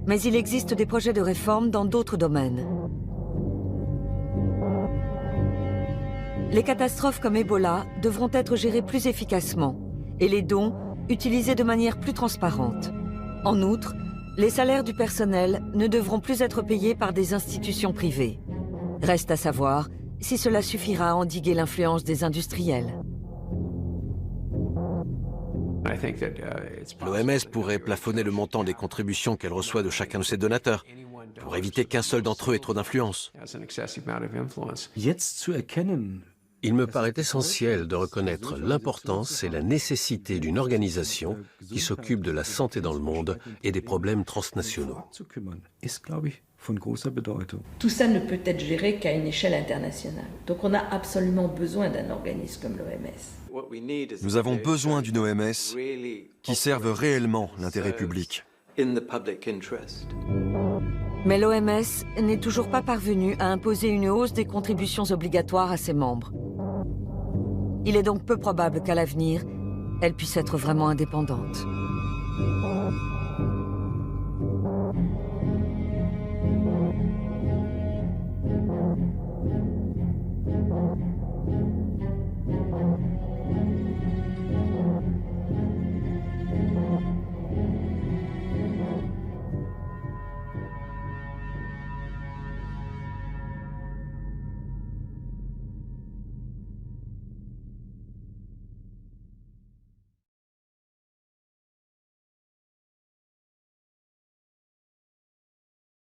Mais il existe des projets de réforme dans d'autres domaines. Les catastrophes comme Ebola devront être gérées plus efficacement et les dons utilisés de manière plus transparente. En outre, les salaires du personnel ne devront plus être payés par des institutions privées. Reste à savoir si cela suffira à endiguer l'influence des industriels. L'OMS pourrait plafonner le montant des contributions qu'elle reçoit de chacun de ses donateurs, pour éviter qu'un seul d'entre eux ait trop d'influence. Il me paraît essentiel de reconnaître l'importance et la nécessité d'une organisation qui s'occupe de la santé dans le monde et des problèmes transnationaux. Tout ça ne peut être géré qu'à une échelle internationale. Donc on a absolument besoin d'un organisme comme l'OMS. Nous avons besoin d'une OMS qui serve réellement l'intérêt public. Mais l'OMS n'est toujours pas parvenue à imposer une hausse des contributions obligatoires à ses membres. Il est donc peu probable qu'à l'avenir, elle puisse être vraiment indépendante.